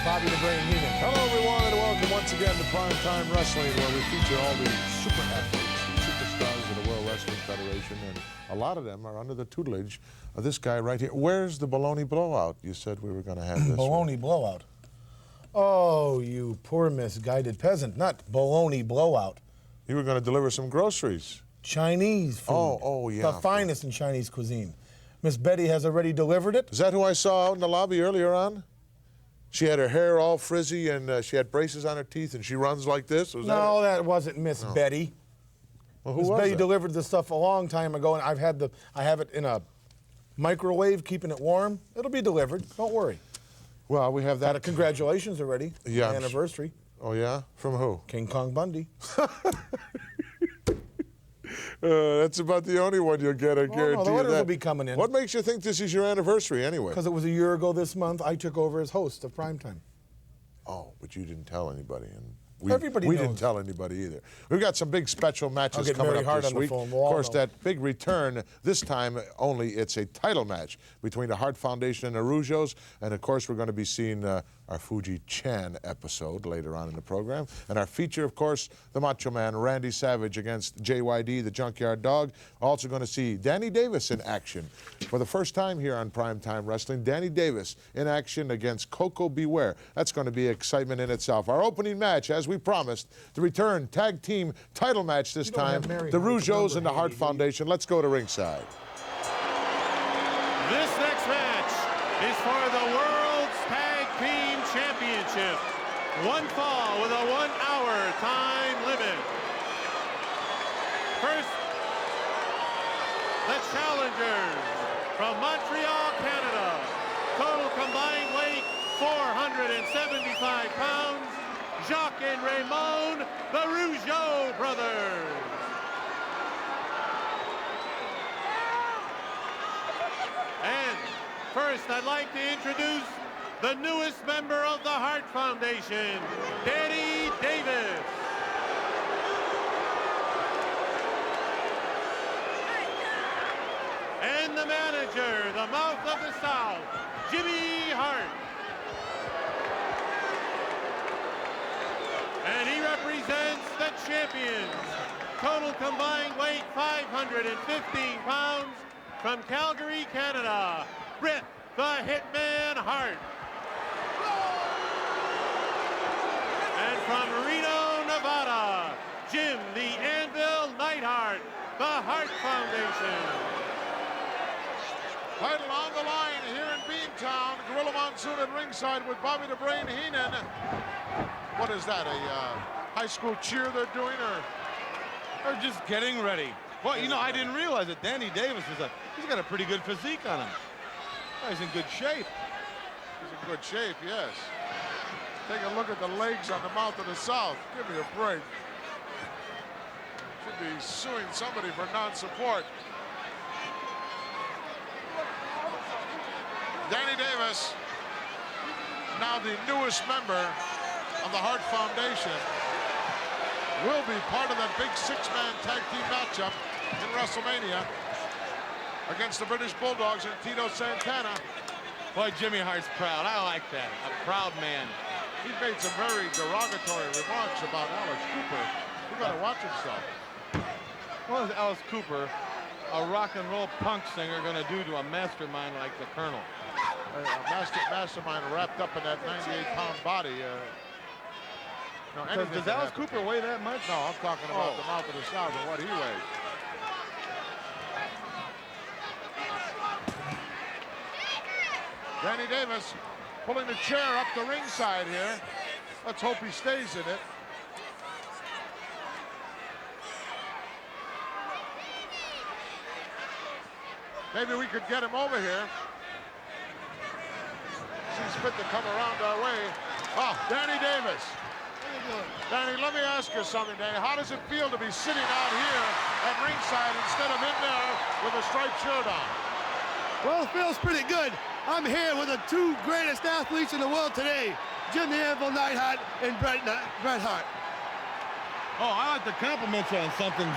Bobby the Brain Heenan. Hello, everyone, and welcome once again to Prime Time Wrestling, where we feature all the super athletes and superstars of the World Wrestling Federation, and a lot of them are under the tutelage of this guy right here. Where's the baloney blowout? You said we were going to have this. Baloney blowout. Oh, you poor misguided peasant. Not baloney blowout. You were going to deliver some groceries. Chinese food. Oh, yeah. The finest in Chinese cuisine. Miss Betty has already delivered it. Is that who I saw out in the lobby earlier on? She had her hair all frizzy, and she had braces on her teeth, and she runs like this? No, that wasn't Miss Betty. Well, who Miss was Betty that? delivered this stuff a long time ago, and I have it in a microwave, keeping it warm. It'll be delivered. Don't worry. Well, we have that. Congratulations already. Yeah, Anniversary. Oh, yeah? From who? King Kong Bundy. That's about the only one you'll get, I guarantee no, the you letters that. will be coming in. What makes you think this is your anniversary, anyway? Because it was a year ago this month, I took over as host of Primetime. Oh, but you didn't tell anybody. And Everybody we knows. didn't tell anybody either. We've got some big special matches I'll get coming Mary up Hart this on the week. phone. Of We'll all course, know. that big return, this time only it's a title match between the Hart Foundation and the Rougeos. And, of course, we're going to be seeing our Fuji-Chan episode later on in the program. And our feature, of course, the Macho Man, Randy Savage against JYD, the Junkyard Dog. Also going to see Danny Davis in action. For the first time here on Primetime Wrestling, Danny Davis in action against Coco Beware. That's going to be excitement in itself. Our opening match, as we promised, the return tag team title match this time. The Rougeos and the Hart Foundation. Let's go to ringside. This next match is for the World's Tag Team Championship. One fall with a 1 hour time limit. First, the challengers from Montreal, Canada. Total combined weight, 475 pounds. Jacques and Raymond, the Rougeau brothers. And first, I'd like to introduce the newest member of the Hart Foundation, Danny Davis. And the manager, the mouth of the South, Jimmy Hart. And he represents the champions. Total combined weight, 515 pounds. From Calgary, Canada, Bret the Hitman Hart. And from Reno, Nevada, Jim the Anvil Neidhart, the Hart Foundation. Title on the line here in Beantown. Gorilla Monsoon at ringside with Bobby the Brain Heenan. What is that, a high school cheer they're doing, or? They're just getting ready. Well, you know, I didn't realize that Danny Davis he's got a pretty good physique on him. Oh, he's in good shape. He's in good shape, yes. Take a look at the legs on the mouth of the South. Give me a break. Should be suing somebody for non-support. Danny Davis, now the newest member of the Hart Foundation, will be part of that big six-man tag team matchup in WrestleMania against the British Bulldogs and Tito Santana. Boy, Jimmy Hart's proud. I like that. A proud man. He made some very derogatory remarks about Alice Cooper. He better watch himself. What is Alice Cooper, a rock and roll punk singer, going to do to a mastermind like the Colonel? A mastermind wrapped up in that 98-pound body. Does Alice Cooper weigh that much? No, I'm talking about the mouth of the South and what he weighs. Danny Davis pulling the chair up the ringside here. Let's hope he stays in it. Maybe we could get him over here. Seems fit to come around our way. Oh, Danny Davis. Danny, let me ask you something, Danny. How does it feel to be sitting out here at ringside instead of in there with a striped shirt on? Well, it feels pretty good. I'm here with the two greatest athletes in the world today, Jim the Anvil Neidhart and Bret Hart. Oh, I like to compliment you on something,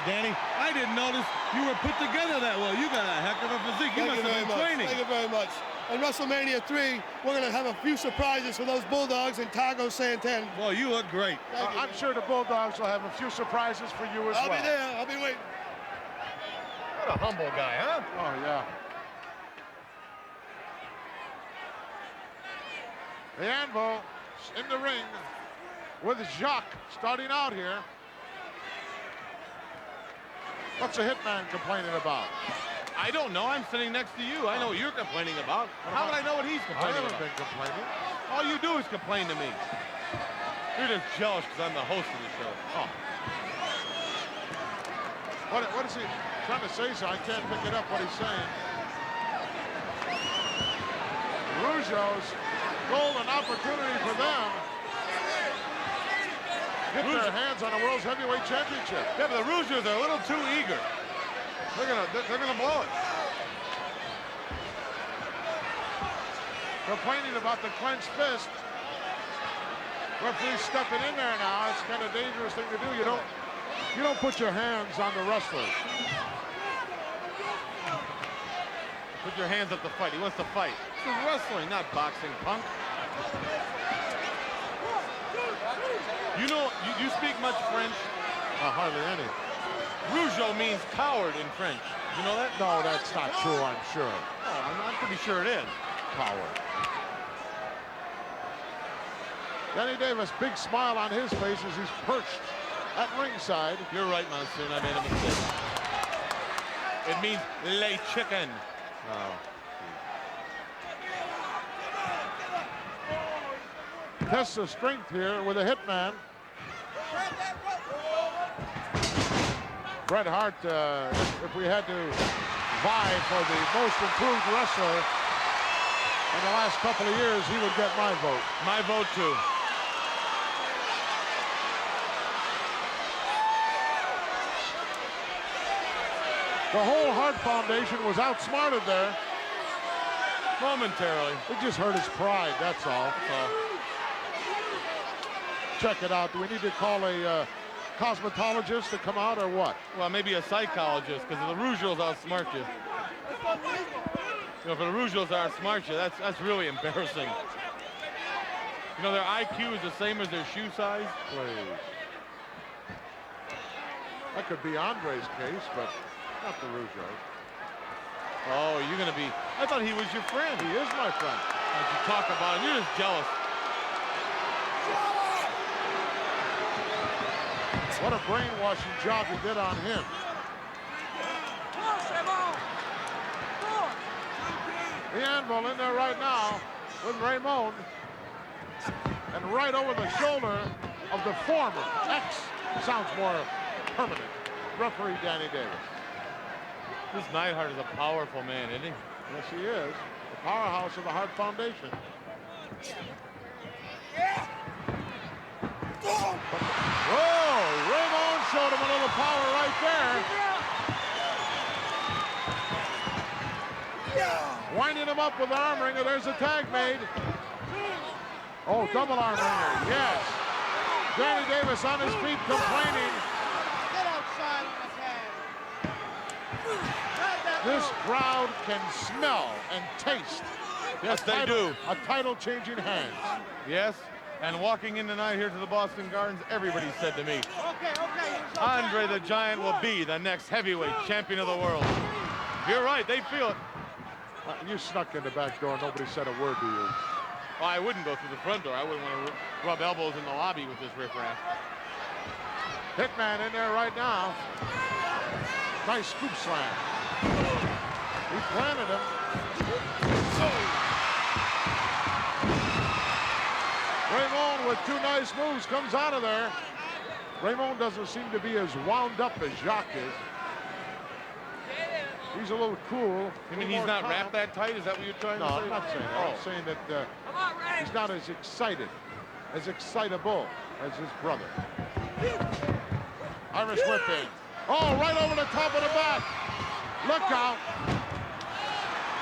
Danny. I didn't notice you were put together that well. You got a heck of a physique. You must have been training. Thank you very much. and WrestleMania 3, we're going to have a few surprises for those Bulldogs and Tago Santan. Well, you look great. I'm sure the Bulldogs will have a few surprises for you as I'll well. be there. I'll be waiting. What a humble guy, huh? Oh, yeah. The Anvil in the ring with Jacques starting out here. What's the Hitman complaining about? I don't know. I'm sitting next to you. I know what you're complaining about. How would I know what he's I complaining haven't about? been complaining. All you do is complain to me. You're just jealous because I'm the host of the show. Oh. What is he trying to say? So I can't pick it up what he's saying. Rougeau's golden opportunity for them. Get their hands on the World's Heavyweight Championship. Yeah, but the Rougeaus are a little too eager. They're gonna blow it. Complaining about the clenched fist. Referee stepping in there now. It's kind of a dangerous thing to do. You don't put your hands on the wrestlers. Put your hands up to fight. He wants to fight. This is wrestling, not boxing, punk. You know, you speak much French? Hardly any. Rougeau means coward in French. You know that? No, that's not true, I'm sure. Oh, I'm pretty sure it is. Power. Danny Davis, big smile on his face as he's perched at ringside. You're right, Monsoon. I made a mistake. It means lay chicken. Tests the strength here with a Hitman. Bret Hart, if we had to vie for the most improved wrestler in the last couple of years, he would get my vote. My vote, too. The whole Hart Foundation was outsmarted there. Momentarily. It just hurt his pride, that's all. Check it out. Do we need to call a cosmetologist to come out or what? Well, maybe a psychologist, because the Rougeaus outsmart you. You know, if the Rougeaus outsmart you, that's really embarrassing. You know, their IQ is the same as their shoe size. Please. That could be Andre's case, but not the Rougeaus. Oh, you're going to be... I thought he was your friend. He is my friend. As you talk about him, you're just jealous. What a brainwashing job he did on him. The Anvil in there right now with Raymond. And right over the shoulder of the former sounds more permanent, referee Danny Davis. This Neidhart is a powerful man, isn't he? Yes, he is. The powerhouse of the Hart Foundation. Whoa! Raymond showed him a little power right there. Winding him up with the arm wringer. There's a tag made. Oh, double arm wringer. Yes. Danny Davis on his feet complaining. Get outside on the tag. This crowd can smell and taste. Yes, they do. A title-changing hand. Yes, and walking in tonight here to the Boston Gardens, everybody said to me, Okay. Andre the Giant will be the next heavyweight champion of the world. You're right, they feel it. You snuck in the back door. Nobody said a word to you. Well, I wouldn't go through the front door. I wouldn't want to rub elbows in the lobby with this riffraff. Hitman in there right now. Nice scoop slam. He planted him. Raymond with two nice moves comes out of there. Raymond doesn't seem to be as wound up as Jacques is. He's a little cool. You mean he's not wrapped that tight? Is that what you're trying No, to say? I'm not saying that. I'm saying that he's not as excited, as excitable as his brother. Irish whip in. Oh, right over the top of the back. Look out.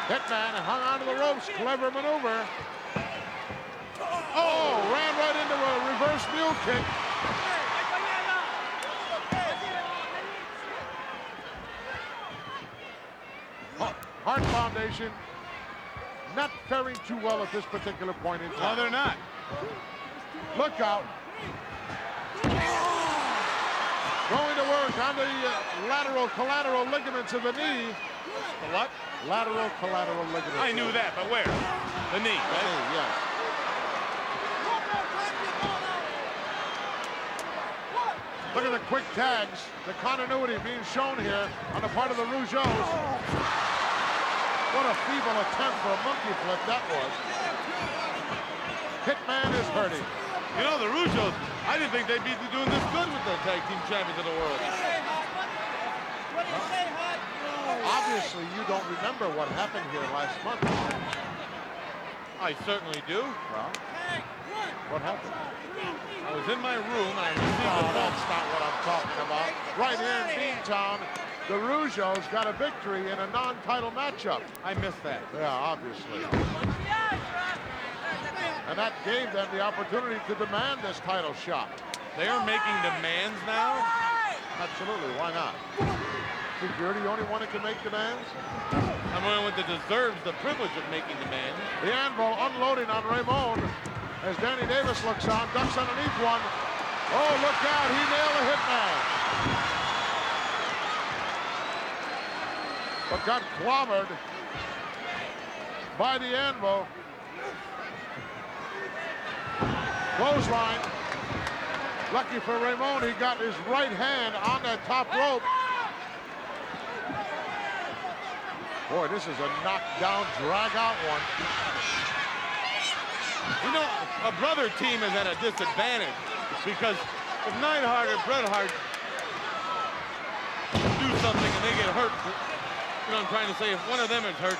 Hitman hung onto the ropes. Clever maneuver. Oh, ran right into a reverse mule kick. Hart Foundation not faring too well at this particular point in No, time. they're not. Look out. Going to work on the lateral collateral ligaments of the knee. The what? Lateral collateral ligaments. I knew that, but where? The knee, The right? knee, yes. Look at the quick tags, the continuity being shown here on the part of the Rougeaus. What a feeble attempt for a monkey flip that was. Hitman is hurting. You know, the Rougeaus, I didn't think they'd be doing this good with the tag team champions of the world. Obviously, you don't remember what happened here last month. I certainly do. Well, what happened? I was in my room and I received No, a phone. that's not what I'm talking about. Right here in Beantown, the Rougeaus got a victory in a non-title matchup. I missed that. Yeah, obviously. And that gave them the opportunity to demand this title shot. They are making demands now? Absolutely, why not? Think you're the only one that can make demands? I'm one that deserves the privilege of making demands. The Anvil unloading on Ramon as Danny Davis looks on, ducks underneath one. Oh, look out, he nailed a Hitman. But got clobbered by the Anvil. Clothesline. Lucky for Ramon, he got his right hand on that top rope. Boy, this is a knockdown, drag-out one. You know, a brother team is at a disadvantage because if Neidhart or Bret Hart do something and they get hurt, you know what I'm trying to say, if one of them is hurt,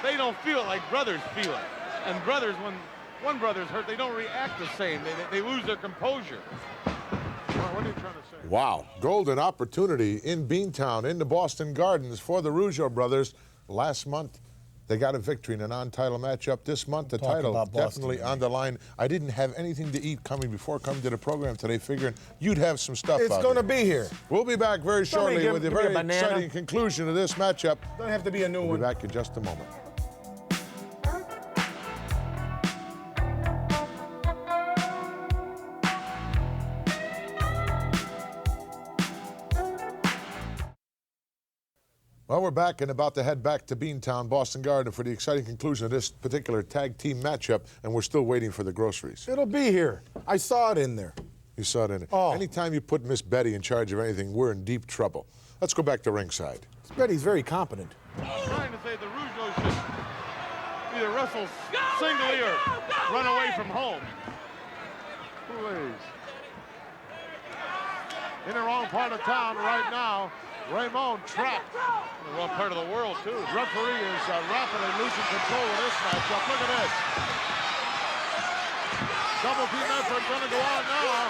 they don't feel it like brothers feel it. And brothers, when one brother's hurt, they don't react the same. They lose their composure. What are you trying to say? Wow, golden opportunity in Beantown, in the Boston Gardens for the Rougeau brothers. Last month, they got a victory in a non-title matchup. This month, the Talk title about Boston, definitely man. on the line. I didn't have anything to eat coming to the program today, figuring you'd have some stuff It's out going to here. be here. We'll be back very shortly give- with the give me a very banana. exciting conclusion of this matchup. Don't have to be a new We'll one. be back in just a moment. Well, we're back and about to head back to Beantown, Boston Garden for the exciting conclusion of this particular tag team matchup, and we're still waiting for the groceries. It'll be here. I saw it in there. You saw it in it. Oh. Anytime you put Miss Betty in charge of anything, we're in deep trouble. Let's go back to ringside. Betty's very competent. I'm trying to say the Rougeaus should either wrestle singly or run away from home. Please. In the wrong part of town right now. Ramon trapped. In the wrong part of the world, too. Referee is rapidly losing control of this matchup. Look at this. Double team effort going to go on now.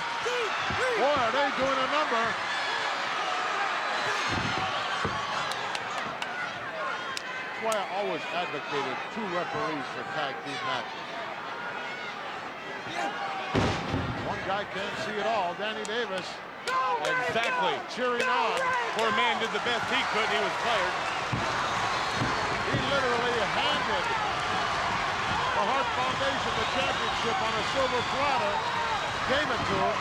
Boy, are they doing a number. That's why I always advocated 2 referees for tag team matches. One guy can't see it all. Danny Davis Exactly. cheering on. Poor man did the best he could, and he was fired. He literally handed the Hart Foundation the championship on a silver platter. Gave it to him.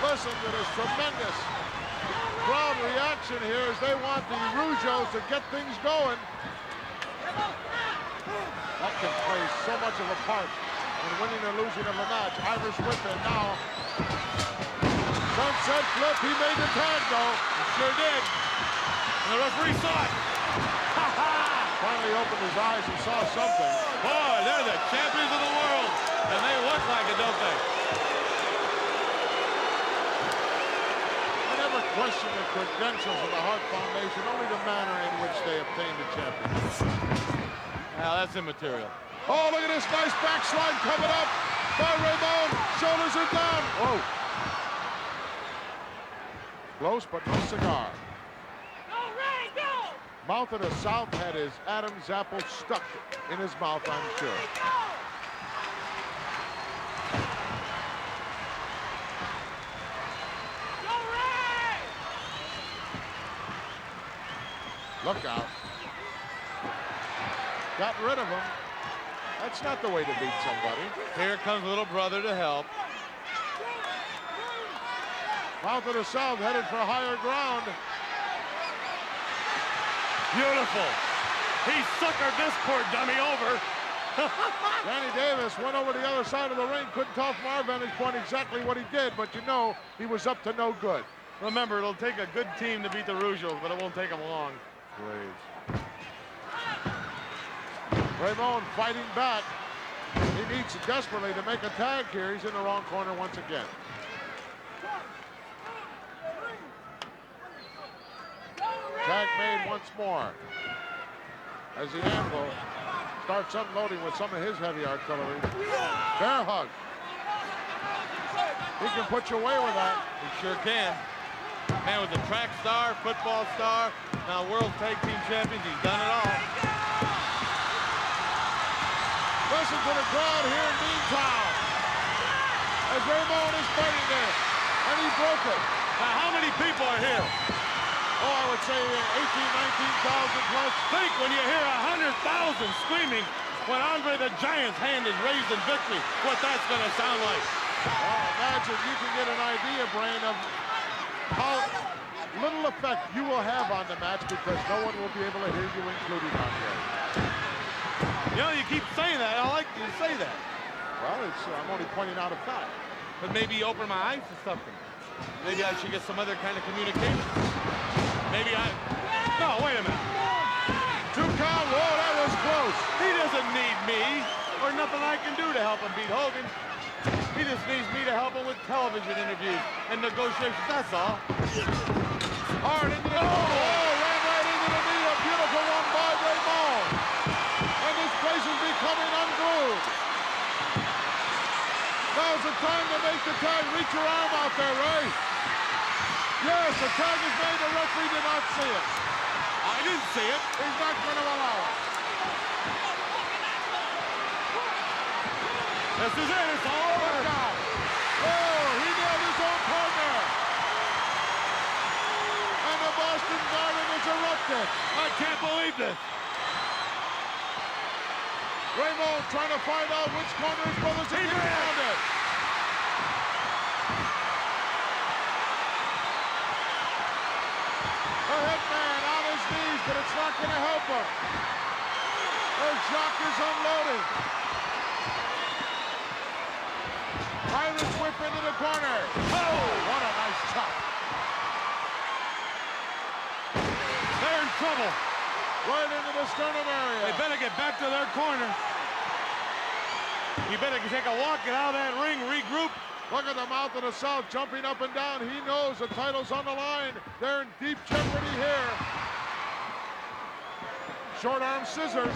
Listen to this tremendous crowd reaction here as they want the Rougeaus to get things going. That can play so much of a part in winning or losing of a match. Irish whip in now. Sunset flip, he made the tag though. He sure did. And the referee saw it. Finally opened his eyes and saw something. Boy, they're the champions of the world. And they look like it, don't they? I never questioned the credentials of the Hart Foundation, only the manner in which they obtained the championship. Now, that's immaterial. Oh, look at this nice backslide coming up by Ramon. Shoulders are down. Oh. Close, but no cigar. Mouth of the South had his Adam's apple stuck in his mouth, I'm sure. Look out. got rid of him. That's not the way to beat somebody. Here comes little brother to help. Mouth of the South headed for higher ground. Beautiful. He suckered this poor dummy over. Danny Davis went over the other side of the ring. Couldn't tell from our vantage point exactly what he did, but you know he was up to no good. Remember, it'll take a good team to beat the Rougeos, but it won't take them long. Please. Raymond fighting back. He needs desperately to make a tag here. He's in the wrong corner once again. Tag made once more. As the Anvil starts unloading with some of his heavy artillery. Bear hug. He can put you away with that. He sure can. Man was a track star, football star, now world tag team champions. He's done it all. Listen to the crowd here in Meantown. As Raymond is fighting this. And he broke it. Now, how many people are here? Oh, I would say 19,000 plus. Think when you hear 100,000 screaming when Andre the Giant's hand is raised in victory, what that's going to sound like. Well, imagine you can get an idea, Brain, of how little effect you will have on the match because no one will be able to hear you, including Andre. You know, you keep saying that. I like you to say that. Well, I'm only pointing out a fact. But maybe open my eyes to something. Maybe I should get some other kind of communication. Maybe no, wait a minute. 2 count. Whoa, that was close. He doesn't need me or nothing I can do to help him beat Hogan. He just needs me to help him with television interviews and negotiations, that's all. Hard into the ran right into the knee. A beautiful one by Raymond. And this place is becoming unglued. Now's the time to make the tag. Reach your arm out there, Ray. Yes, the tag is made. The referee did not see it. I didn't see it. He's not going to allow it. This is it. It's all over. Look out. Oh, he nailed his own partner. And the Boston Garden is erupted. I can't believe this. Raymond trying to find out which corner his brothers are around it. The hitman on his knees, but it's not going to help him. As Jacques is unloading. Irish whip into the corner. Oh, what a nice chop. They're in trouble. Right into the sternum area. They better get back to their corner. You better take a walk, get out of that ring, regroup. Look at the Mouth of the South jumping up and down. He knows the title's on the line. They're in deep jeopardy here. Short arm scissors.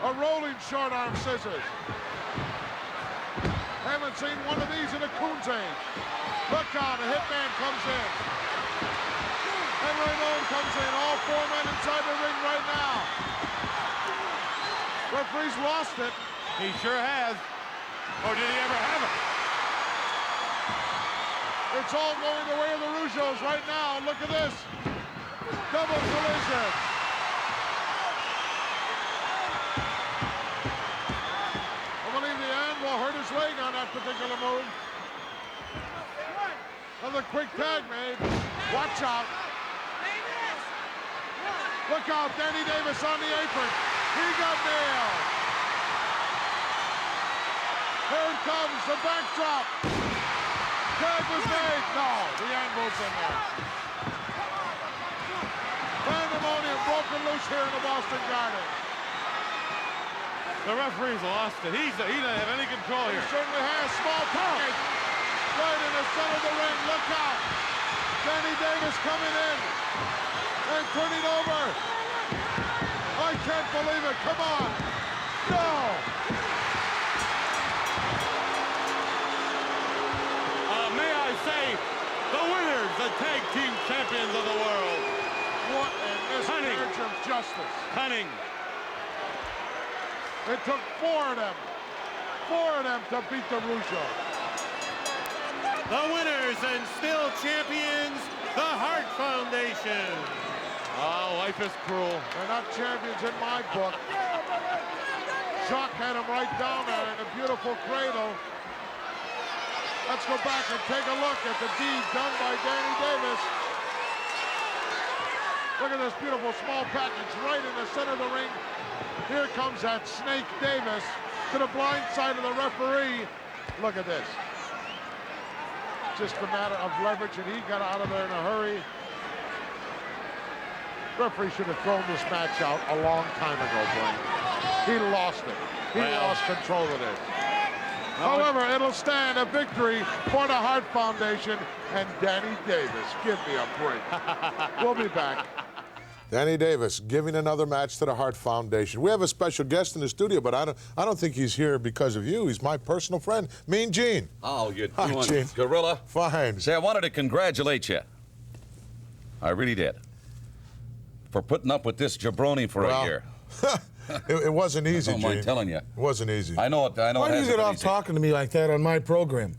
A rolling short arm scissors. Haven't seen one of these in a Coon's age. Look out, a hitman comes in. And Raymond comes in. All 4 men inside the ring right now. Referee's lost it. He sure has. Or did he ever have it? It's all going the way of the Rougeos right now. Look at this. Double collision. I believe the Anvil hurt his leg on that particular move. Another quick tag made. Watch out. Look out, Danny Davis on the apron. He got nailed. Here it comes, the backdrop. Tag was made. No, the Anvil's in there. Pandemonium broken loose here in the Boston Garden. The referee's lost it. He doesn't have any control He here. certainly has. Small pocket. Right in the center of the ring. Look out. Danny Davis coming in. And turning over. I can't believe it. Come on. No. May I say, the winners, the tag team champions of the world. What a miscarriage of justice. Cunning. It took 4 of them. 4 of them to beat the Rougeos. The winners and still champions, the Hart Foundation. Oh, life is cruel. They're not champions in my book. Jacques had him right down there in a beautiful cradle. Let's go back and take a look at the deed done by Danny Davis. Look at this beautiful small package right in the center of the ring. Here comes that Snake Davis to the blind side of the referee. Look at this. Just a matter of leverage, and he got out of there in a hurry. Referee should have thrown this match out a long time ago, Blaine. He lost it. He lost control of this. However, it'll stand a victory for the Hart Foundation and Danny Davis. Give me a break. We'll be back. Danny Davis giving another match to the Hart Foundation. We have a special guest in the studio, but I don't think he's here because of you. He's my personal friend, Mean Gene. Oh, you're Hi, doing, Gene. Gorilla? Fine. Say, I wanted to congratulate you. I really did. For putting up with this jabroni for a year. It wasn't easy, I don't Gene. mind telling you. It wasn't easy. I know it. I know Why it do you hasn't get been off easy. talking to me like that on my program?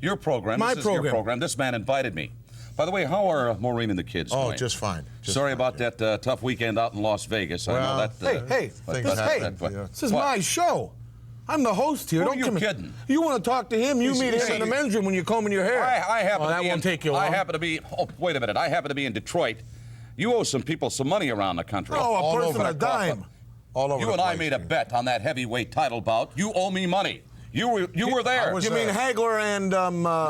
Your program. My This is your program. program. This man invited me. By the way, how are Maureen and the kids Oh, doing? just fine. Sorry about that tough weekend out in Las Vegas. I know Well, that. Hey, things happen, yeah. this is What? my show. I'm the host here. Who Don't are you come in. kidding? You want to talk to him? You meet him in the men's room when you're combing your hair. I happen to that be won't in, take you long. I happen to be. Oh, wait a minute. I happen to be in Detroit. You owe some people some money around the country. Oh, All a person over a the dime. All over You the and I place, made a Gene. bet on that heavyweight title bout. You owe me money. You were there. was You mean Hagler and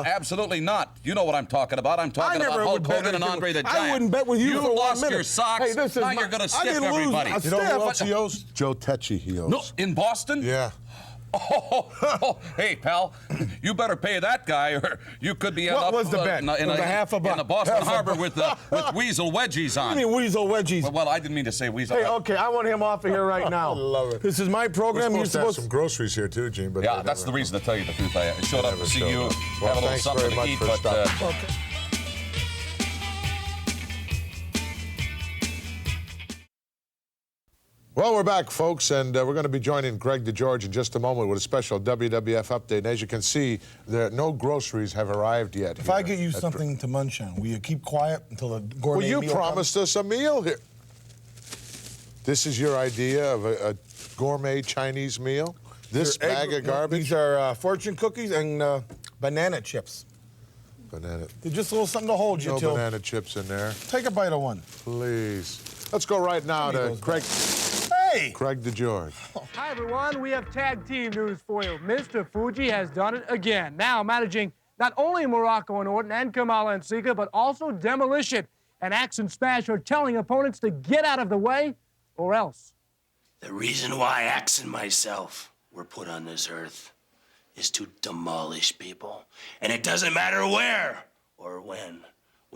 Absolutely not. You know what I'm talking about. I'm talking about never Hulk would bet Hogan and anything Andre the with- Giant. I wouldn't bet with you for 1 lost minute. your socks. Hey, this is now my- you're going to I skip didn't lose. everybody. I You know who Steph, else he owes? Joe Tecce he owes. No, in Boston? Yeah. Oh, hey, pal, you better pay that guy, or you could be What up was the bet? in It was a half a buck. in the Boston Half a Harbor buck. with weasel wedgies on. I mean weasel wedgies. Well, I didn't mean to say weasel. Hey, okay, I want him off of here right now. I love it. This is my We're program. You're supposed to have supposed some groceries here too, Gene. But Yeah, they that's never- the reason to tell you the truth. I showed up never to see showed you, up. have Well, a little thanks something very to much eat, for but stopping. Okay. Well, we're back, folks, and we're going to be joining Greg DeGeorge in just a moment with a special WWF update. And as you can see, no groceries have arrived yet. If I get you something to munch on, will you keep quiet until the gourmet Well, you meal promised us a meal here. This is your idea of a gourmet Chinese meal? This comes? bag of garbage? These are fortune cookies and banana chips. Banana. They're just a little something to hold you No till. banana chips in there, Take a bite of one. please. Let's go right now Give me to those Craig DeGeorge. Hi, everyone. We have tag team news for you. Mr. Fuji has done it again. Now managing not only Morocco and Orton and Kamala and Sika, but also Demolition. And Axe and Smash are telling opponents to get out of the way or else. The reason why Axe and myself were put on this earth is to demolish people. And it doesn't matter where or when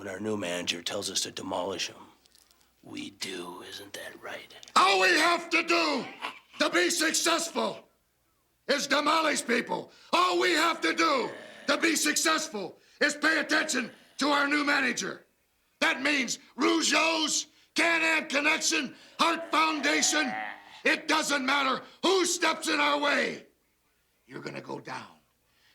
our new manager tells us to demolish them. We do, isn't that right? All we have to do to be successful is demolish people. All we have to do to be successful is pay attention to our new manager. That means Rougeau's, Can-Am Connection, Hart Foundation. It doesn't matter who steps in our way. You're gonna go down.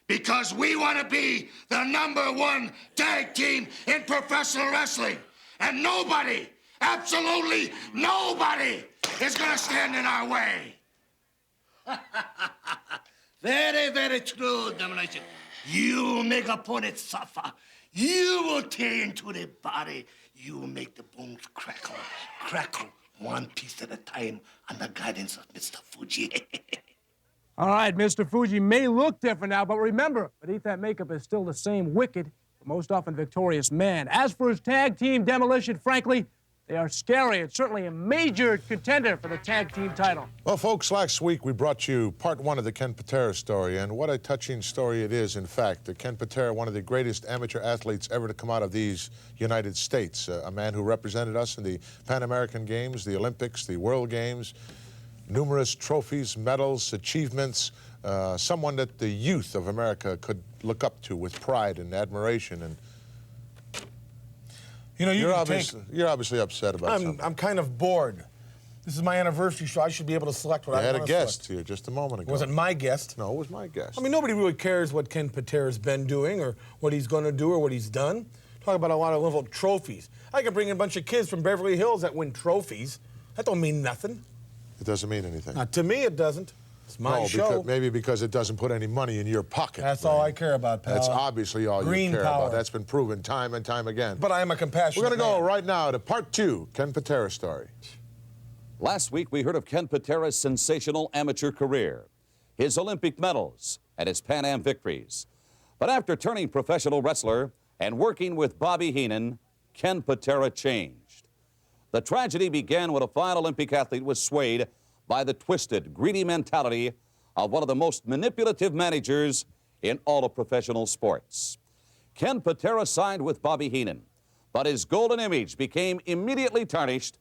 Because we want to be the #1 tag team in professional wrestling. And nobody, absolutely nobody, is gonna stand in our way. Very, very true, Demolition. You make opponents suffer. You will tear into their body. You will make the bones crackle, one piece at a time, under the guidance of Mr. Fuji. All right, Mr. Fuji may look different now, but remember, beneath that makeup is still the same wicked, but most often victorious man. As for his tag team Demolition, frankly, they are scary. It's certainly a major contender for the tag team title. Well, folks, last week we brought you part 1 of the Ken Patera story, and what a touching story it is, in fact. Ken Patera, one of the greatest amateur athletes ever to come out of these United States, a man who represented us in the Pan American Games, the Olympics, the World Games, numerous trophies, medals, achievements, someone that the youth of America could look up to with pride and admiration. And You know, you're obviously upset about something. I'm kind of bored. This is my anniversary show. I should be able to select what I I had want a to guest select. here just a moment ago. It wasn't my guest. No, it was my guest. I mean, nobody really cares what Ken Patera's been doing or what he's going to do or what he's done. Talk about a lot of little trophies. I can bring in a bunch of kids from Beverly Hills that win trophies. That don't mean nothing. It doesn't mean anything. To me, it doesn't. It's my show. Maybe because it doesn't put any money in your pocket. That's all I care about, pal. That's obviously all Green you care power. about. That's been proven time and time again. But I am a compassionate We're going to go man. right now to part 2, Ken Patera's story. Last week, we heard of Ken Patera's sensational amateur career, his Olympic medals, and his Pan Am victories. But after turning professional wrestler and working with Bobby Heenan, Ken Patera changed. The tragedy began when a fine Olympic athlete was swayed by the twisted, greedy mentality of one of the most manipulative managers in all of professional sports. Ken Patera signed with Bobby Heenan, but his golden image became immediately tarnished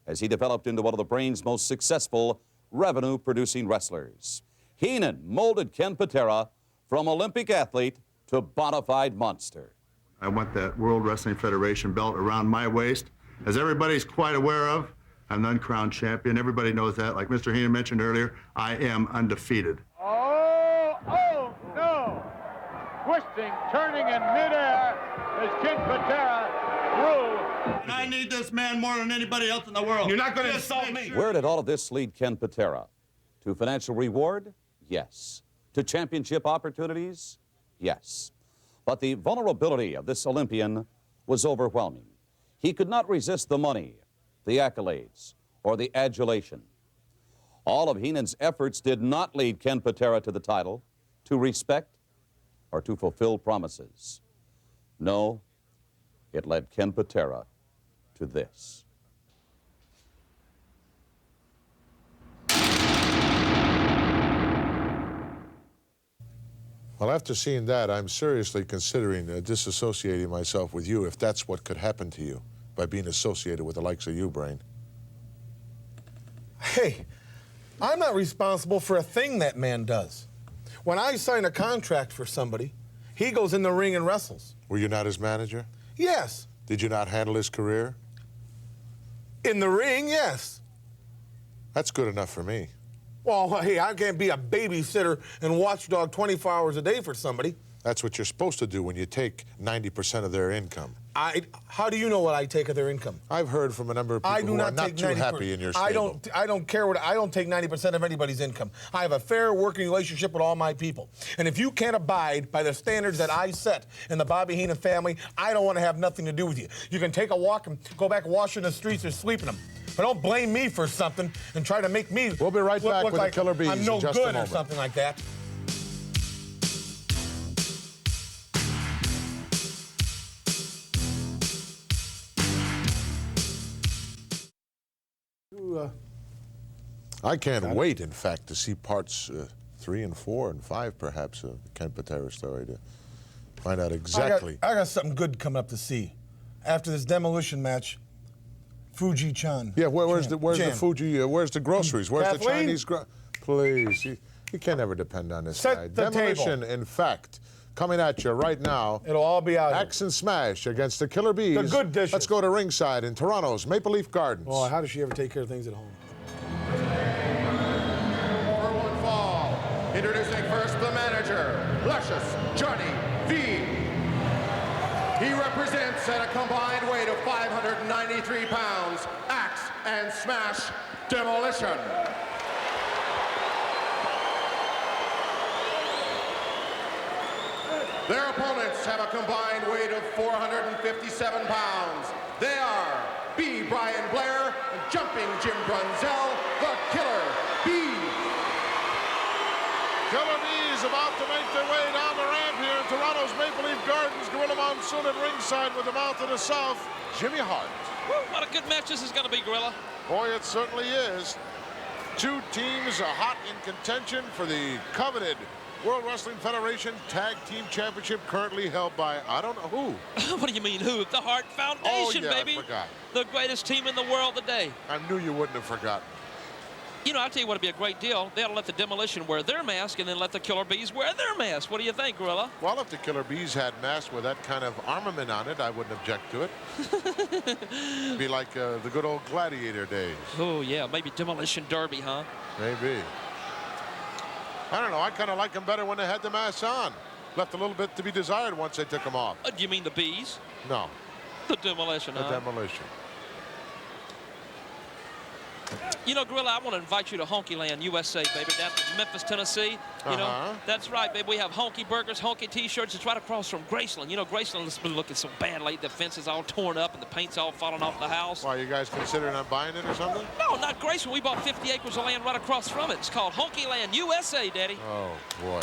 as he developed into one of the brain's most successful revenue-producing wrestlers. Heenan molded Ken Patera from Olympic athlete to bona fide monster. I want that World Wrestling Federation belt around my waist. As everybody's quite aware of, I'm the uncrowned champion. Everybody knows that. Like Mr. Heenan mentioned earlier, I am undefeated. Oh, no. Twisting, turning in midair as Ken Patera through. And I need this man more than anybody else in the world. You're not going to insult me. Where did all of this lead Ken Patera? To financial reward? Yes. To championship opportunities? Yes. But the vulnerability of this Olympian was overwhelming. He could not resist the money, the accolades, or the adulation. All of Heenan's efforts did not lead Ken Patera to the title, to respect, or to fulfill promises. No, it led Ken Patera to this. Well, after seeing that, I'm seriously considering disassociating myself with you if that's what could happen to you by being associated with the likes of you, Brain. Hey, I'm not responsible for a thing that man does. When I sign a contract for somebody, he goes in the ring and wrestles. Were you not his manager? Yes. Did you not handle his career? In the ring, yes. That's good enough for me. Well, hey, I can't be a babysitter and watchdog 24 hours a day for somebody. That's what you're supposed to do when you take 90% of their income. How do you know what I take of their income? I've heard from a number of people who are not too happy in your stable. I don't care what, I don't take 90% of anybody's income. I have a fair working relationship with all my people. And if you can't abide by the standards that I set in the Bobby Heenan family, I don't want to have nothing to do with you. You can take a walk and go back washing the streets or sleeping them. But don't blame me for something and try to make me We'll be right back with like the Killer Bees I'm no in just a good or moment. something like that. I can't wait, in fact, to see parts 3 and 4 and 5, perhaps, of the Ken Patera story to find out exactly. I got something good coming up to see. After this demolition match, Fuji-chan. Yeah, where's the Fuji? Where's the groceries? Where's the Kathleen? Chinese? Please, you can't ever depend on this Set guy. the Demolition, table. in fact, coming at you right now. It'll all be out here. Axe and Smash against the Killer Bees. The good dishes. Let's go to ringside in Toronto's Maple Leaf Gardens. Oh, how does she ever take care of things at home? For one fall, introducing first the manager, Luscious Johnny V. He represents at a combined weight of 593 pounds, Axe and Smash Demolition. Their opponents have a combined weight of 457 pounds. They are B. Brian Blair and Jumping Jim Brunzell, the Killer Bees. Killer Bees about to make their way down the ramp here in Toronto's Maple Leaf Gardens. Gorilla Monsoon at ringside with the mouth of the South, Jimmy Hart. Woo, what a good match this is going to be, Gorilla. Boy, it certainly is. Two teams are hot in contention for the coveted World Wrestling Federation Tag Team Championship, currently held by, I don't know who. What do you mean, who? The Hart Foundation, Oh, yeah, baby. I forgot. The greatest team in the world today. I knew you wouldn't have forgotten. You know, I'll tell you what would be a great deal. They ought to let the Demolition wear their mask and then let the Killer Bees wear their mask. What do you think, Gorilla? Well, if the Killer Bees had masks with that kind of armament on it, I wouldn't object to it. Be like the good old gladiator days. Oh, yeah, maybe Demolition Derby, huh? Maybe. I don't know. I kind of like them better when they had the masks on. left a little bit to be desired once they took him off. Do you mean the bees? No. The demolition, The demolition. You know, Gorilla, I want to invite you to Honky Land, USA, baby, down in Memphis, Tennessee. You know, that's right, baby. We have honky burgers, honky T-shirts. It's right across from Graceland. You know, Graceland has been looking so bad lately. The fence is all torn up and the paint's all falling off the house. Why, you guys considering on buying it or something? No, not Graceland. We bought 50 acres of land right across from it. It's called Honky Land, USA, Daddy. Oh, boy.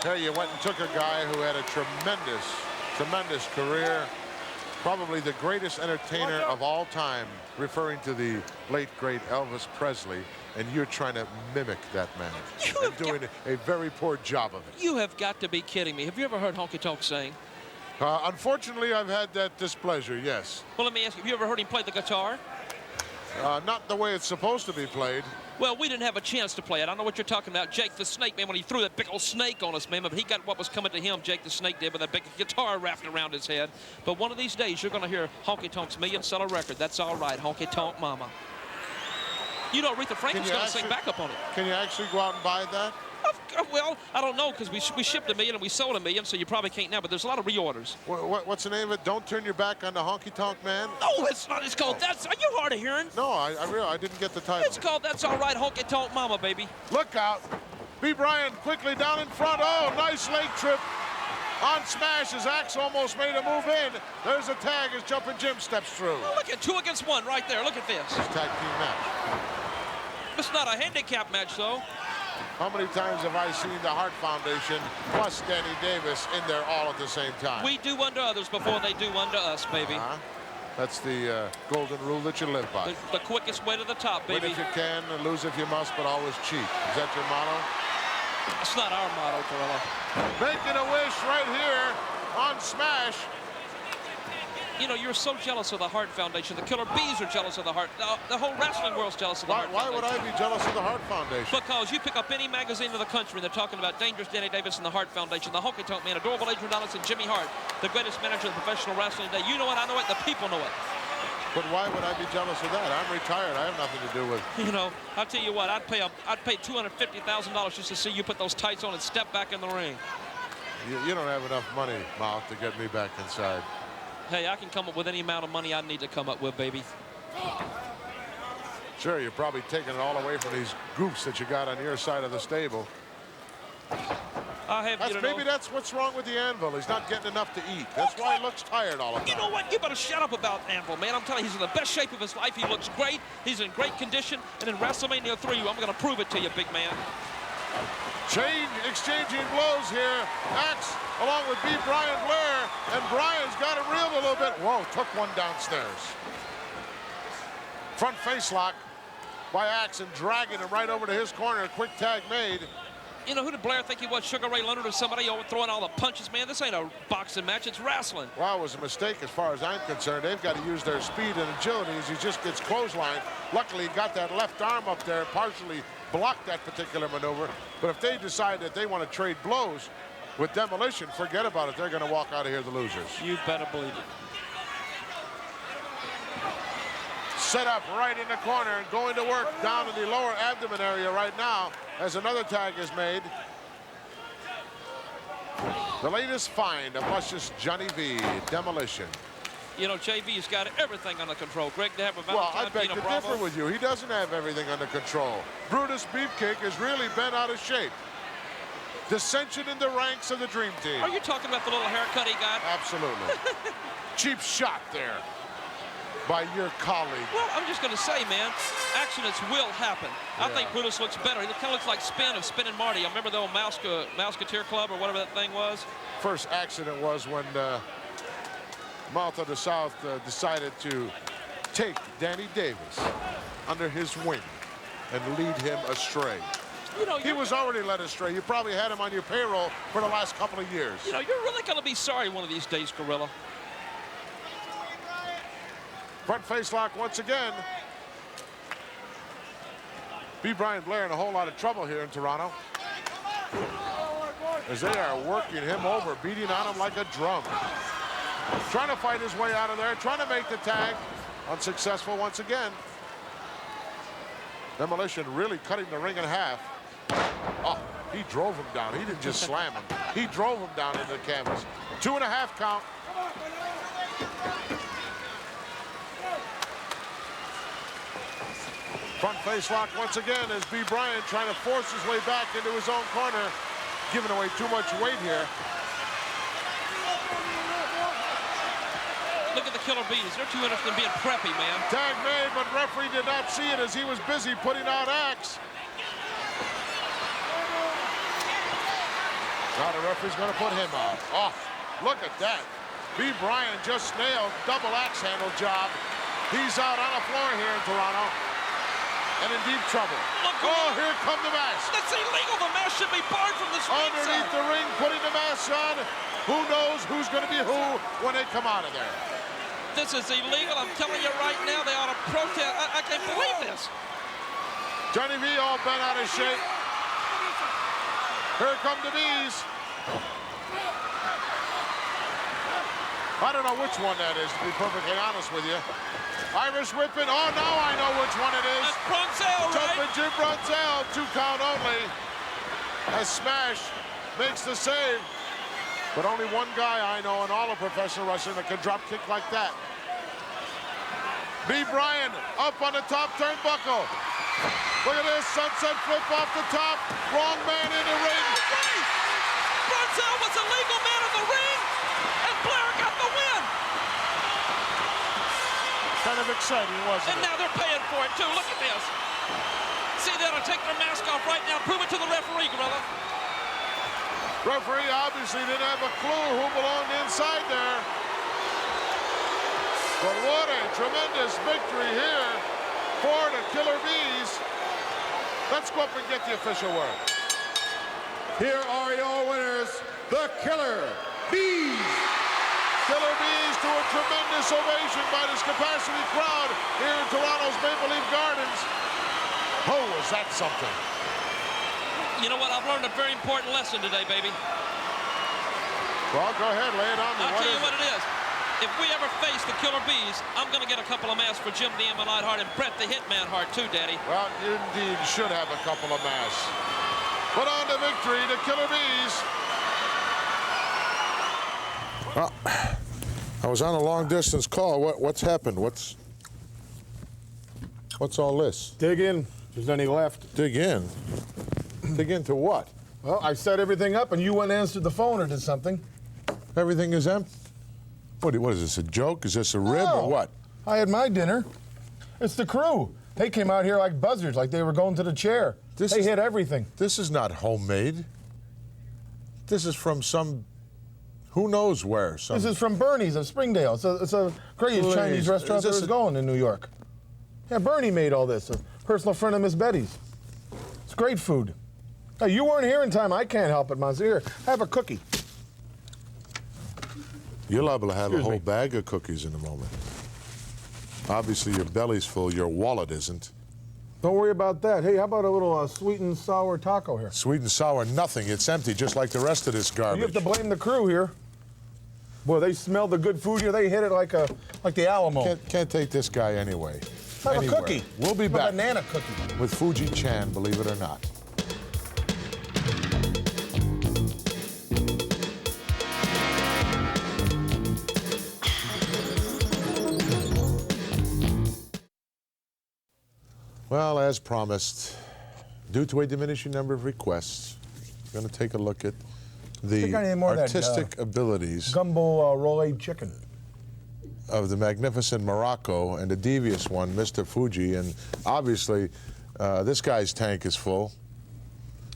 There you went and took a guy who had a tremendous career. Probably the greatest entertainer of all time, referring to the late, great Elvis Presley, and you're trying to mimic that man and doing a very poor job of it. You have got to be kidding me. Have you ever heard Honky Tonk sing? Unfortunately, I've had that displeasure, yes. Well, let me ask you, have you ever heard him play the guitar? Not the way it's supposed to be played. Well, we didn't have a chance to play it. I don't know what you're talking about. Jake the Snake, man, when he threw that big old snake on us, man, but he got what was coming to him, Jake the Snake did, with that big guitar wrapped around his head. But one of these days, you're going to hear Honky Tonk's million-seller record. That's all right, Honky Tonk Mama. You know, Aretha Franklin's going to sing backup on it. Can you actually go out and buy that? Well, I don't know, because we shipped 1 million and we sold 1 million, so you probably can't now, but there's a lot of reorders. What's the name of it? Don't Turn Your Back on the Honky Tonk Man? No, it's not. It's called That's... Are you hard of hearing? No, I didn't get the title. It's called That's All Right, Honky Tonk Mama, baby. Look out. B. Bryan quickly down in front. Oh, nice leg trip on smash as Axe almost made a move in. There's a tag as Jumpin' Jim steps through. Oh, look at 2 against 1 right there. Look at this. It's a tag team match. It's not a handicap match, though. How many times have I seen the Hart Foundation plus Danny Davis in there all at the same time? We do unto others before they do unto us, baby. That's the golden rule that you live by. The quickest way to the top, baby. Win if you can, lose if you must, but always cheat. Is that your motto? It's not our motto, Gorilla. Making a wish right here on Smash. You know, you're so jealous of the Hart Foundation. The Killer Bees are jealous of the Hart. The whole wrestling world's jealous of the Hart Foundation. Why would I be jealous of the Hart Foundation? Because you pick up any magazine in the country and they're talking about Dangerous Danny Davis and the Hart Foundation, the Honky Tonk Man, Adorable Adrian Adonis, and Jimmy Hart, the greatest manager of professional wrestling today. You know it, I know it, the people know it. But why would I be jealous of that? I'm retired. I have nothing to do with it. You know, I'll tell you what, I'd pay $250,000 just to see you put those tights on and step back in the ring. You don't have enough money, Mouth, to get me back inside. Hey, I can come up with any amount of money I need to come up with, baby. Sure, you're probably taking it all away from these goofs that you got on your side of the stable. Maybe that's what's wrong with the Anvil. He's not getting enough to eat. That's why he looks tired all the time. You know what? You better shut up about Anvil, man. I'm telling you, he's in the best shape of his life. He looks great. He's in great condition. And in WrestleMania 3, I'm going to prove it to you, big man. Exchanging blows here. Axe along with B. Brian Blair. And Brian's got it reeled a little bit. Whoa, took one downstairs. Front face lock by Axe and dragging him right over to his corner. A quick tag made. You know, who did Blair think he was? Sugar Ray Leonard or somebody overthrowing all the punches? Man, this ain't a boxing match. It's wrestling. Well, it was a mistake as far as I'm concerned. They've got to use their speed and agility as he just gets clotheslined. Luckily, he got that left arm up there, partially blocked that particular maneuver. But if they decide that they want to trade blows with Demolition, forget about it. They're going to walk out of here the losers. You better believe it. Set up right in the corner and going to work down in the lower abdomen area right now as another tag is made. The latest find of luscious Johnny V, Demolition. You know, JV's got everything under control. Greg, to have a Well, I Valentine, beg to differ with you. He doesn't have everything under control. Brutus Beefcake has really been out of shape. Dissension in the ranks of the Dream Team. Are you talking about the little haircut he got? Absolutely. Cheap shot there by your colleague. Well, I'm just going to say, man, accidents will happen. Yeah. I think Brutus looks better. He kind of looks like Spin of Spin and Marty. I remember the old Mouseketeer Club or whatever that thing was. First accident was when Mouth of the South decided to take Danny Davis under his wing and lead him astray. You know, he was already led astray. You probably had him on your payroll for the last couple of years. You know, you're really going to be sorry one of these days, Gorilla. Front face lock once again. B. Brian Blair in a whole lot of trouble here in Toronto, as they are working him over, beating on him like a drum. Trying to fight his way out of there, trying to make the tag. Unsuccessful once again. Demolition really cutting the ring in half. Oh, He drove him down. He didn't just slam him. He drove him down into the canvas. 2.5 count. Front face lock once again as B. Bryant trying to force his way back into his own corner, giving away too much weight here. Look at the Killer Bees. They're too interested in being preppy, man. Tag made, but referee did not see it as he was busy putting out Axe. Now the referee's going to put him out. Oh, look at that. B. Bryant just nailed double axe handle job. He's out on the floor here in Toronto and in deep trouble. Look, oh, here come the mask. That's illegal. The mask should be barred from this ring. Underneath the ring, putting the mask on. Who knows who's going to be who when they come out of there. This is illegal. I'm telling you right now, they ought to protest. I can't believe this. Johnny V all bent out of shape. Here come the Bees. I don't know which one that is, to be perfectly honest with you. Irish whipping. Oh, now I know which one it is. That's Brunzell, right? Jumping Jim Brunzell. 2 count only. As Smash makes the save. But only one guy I know in all of professional wrestling that can drop kick like that. B. Bryant up on the top turnbuckle. Look at this, sunset flip off the top. Wrong man in the ring. Brunzell was a legal man in the ring, and Blair got the win. Kind of exciting, wasn't it? And now they're paying for it, too. Look at this. See, they ought to take their mask off right now. Prove it to the referee, Gorilla. Referee obviously didn't have a clue who belonged inside there. But what a tremendous victory here for the Killer Bees. Let's go up and get the official word. Here are your winners, the Killer Bees. Killer Bees to a tremendous ovation by this capacity crowd here in Toronto's Maple Leaf Gardens. Oh, was that something? You know what? I've learned a very important lesson today, baby. Well, go ahead, lay it on me. I'll tell you what it is. If we ever face the Killer Bees, I'm going to get a couple of masks for Jim the Ammonite Hart and Bret the Hitman Hart, too, Daddy. Well, you indeed should have a couple of masks. But on to victory, the Killer Bees. Well, I was on a long-distance call. What's happened? What's all this? Dig in. There's any left. Dig in? Dig into what? Well, I set everything up, and you went and answered the phone or did something. Everything is empty? What is this, a joke? Is this a rib or what? I had my dinner. It's the crew. They came out here like buzzards, like they were going to the chair. They hit everything. This is not homemade. This is from some, who knows where. This is from Bernie's of Springdale. It's a great Chinese restaurant that was going in New York. Yeah, Bernie made all this, a personal friend of Miss Betty's. It's great food. Now, you weren't here in time. I can't help it, Monsieur. Have a cookie. You're liable to have a whole bag of cookies in a moment. Obviously, your belly's full. Your wallet isn't. Don't worry about that. Hey, how about a little sweet and sour taco here? Sweet and sour, nothing. It's empty, just like the rest of this garbage. You have to blame the crew here. Boy, they smelled the good food here. They hit it like the Alamo. Can't take this guy anyway. Have a cookie. We'll be back. A banana cookie. With Fuji Chan, believe it or not. Well, as promised, due to a diminishing number of requests, we're going to take a look at the artistic abilities gumbo roll-aid chicken of the magnificent Morocco and the devious one, Mr. Fuji. And obviously, this guy's tank is full.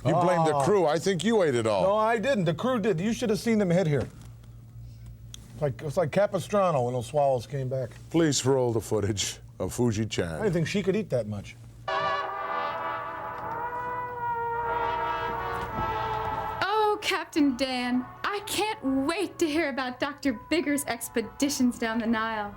You blame the crew. I think you ate it all. No, I didn't. The crew did. You should have seen them hit here. It's like Capistrano when those swallows came back. Please roll the footage of Fuji Chan. I didn't think she could eat that much. Oh, Captain Dan, I can't wait to hear about Dr. Bigger's expeditions down the Nile.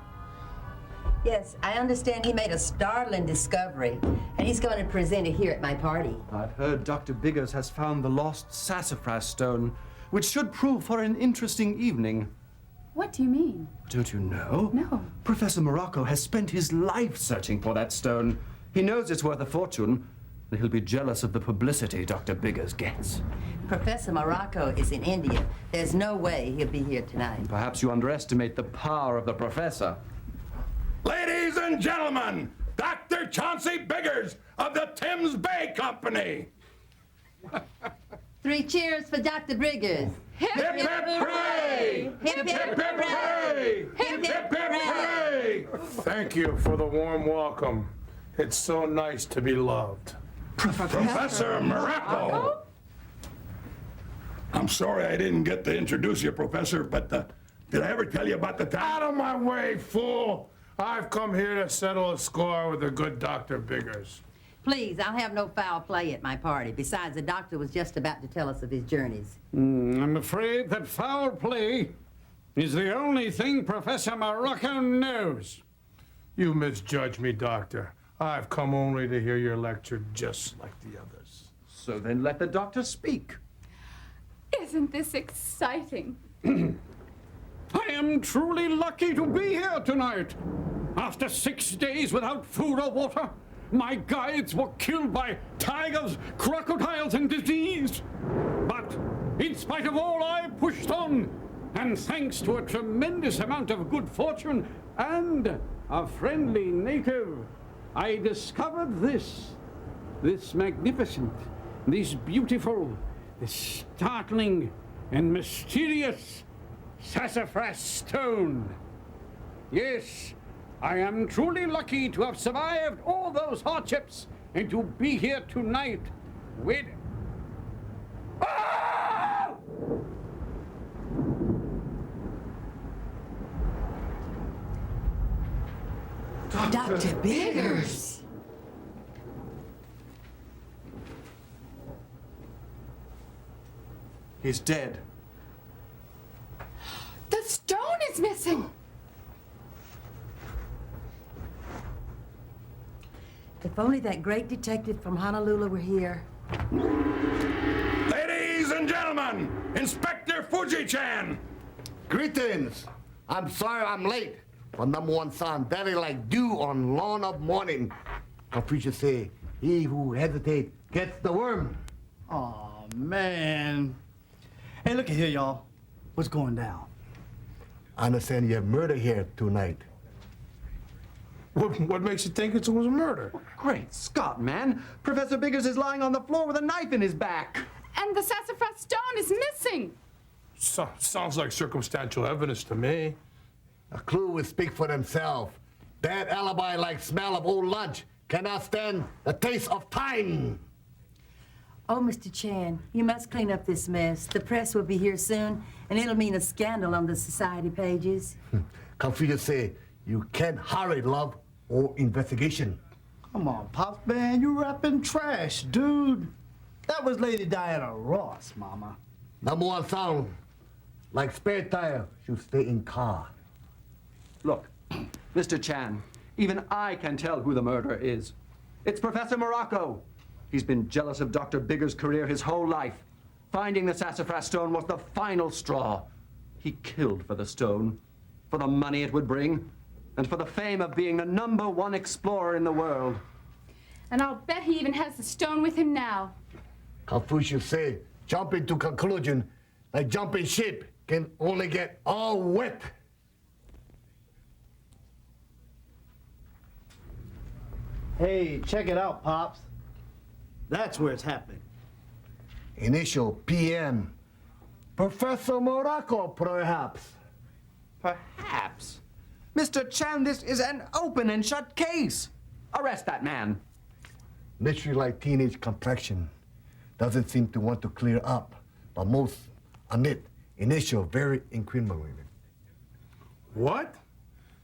Yes, I understand he made a startling discovery, and he's going to present it here at my party. I've heard Dr. Biggers has found the lost sassafras stone, which should prove for an interesting evening. What do you mean? Don't you know? No. Professor Morocco has spent his life searching for that stone. He knows it's worth a fortune, and he'll be jealous of the publicity Dr. Biggers gets. Professor Morocco is in India. There's no way he'll be here tonight. Perhaps you underestimate the power of the professor. Ladies and gentlemen, Dr. Chauncey Biggers of the Thames Bay Company. 3 cheers for Dr. Biggers. Hip, hip, hooray! Hip, hip, hooray! Hip, hip, hooray! Thank you for the warm welcome. It's so nice to be loved. Professor Morocco! I'm sorry I didn't get to introduce you, Professor, but did I ever tell you about the time? Out of my way, fool! I've come here to settle a score with the good Dr. Biggers. Please, I'll have no foul play at my party. Besides, the doctor was just about to tell us of his journeys. I'm afraid that foul play is the only thing Professor Morocco knows. You misjudge me, Doctor. I've come only to hear your lecture just like the others. So then let the doctor speak. Isn't this exciting? I am truly lucky to be here tonight. After 6 days without food or water, my guides were killed by tigers, crocodiles, and disease. But in spite of all, I pushed on. And thanks to a tremendous amount of good fortune and a friendly native, I discovered this magnificent, this beautiful, this startling, and mysterious sassafras stone. Yes, I am truly lucky to have survived all those hardships and to be here tonight with... Ah! Dr. Biggers! He's dead. The stone is missing! If only that great detective from Honolulu were here. Ladies and gentlemen, Inspector Fuji-chan. Greetings. I'm sorry I'm late, but number one sound very like dew on lawn of morning. Confucius say, he who hesitates gets the worm. Oh man. Hey, look at here, y'all. What's going down? I understand you have murder here tonight. What makes you think it was a murder? Great Scott, man. Professor Biggers is lying on the floor with a knife in his back. And the sassafras stone is missing. Sounds like circumstantial evidence to me. A clue will speak for themselves. Bad alibi like smell of old lunch cannot stand the taste of time. Oh, Mr. Chan, you must clean up this mess. The press will be here soon, and it'll mean a scandal on the society pages. Confucius say, you can't hurry love or investigation. Come on, Pops, man, you rapping trash, dude. That was Lady Diana Ross, Mama. Number one sound, like spare tire, should stay in car. Look, Mr. Chan, even I can tell who the murderer is. It's Professor Morocco. He's been jealous of Dr. Biggers' career his whole life. Finding the sassafras stone was the final straw. He killed for the stone, for the money it would bring, and for the fame of being the #1 explorer in the world. And I'll bet he even has the stone with him now. Confucius say, jumping to conclusion, like jumping ship can only get all wet. Hey, check it out, Pops. That's where it's happening. Initial PM. Professor Morocco, perhaps. Perhaps. Mr. Chan, this is an open and shut case. Arrest that man. Mystery like teenage complexion. Doesn't seem to want to clear up, but most admit initial very incriminating. What?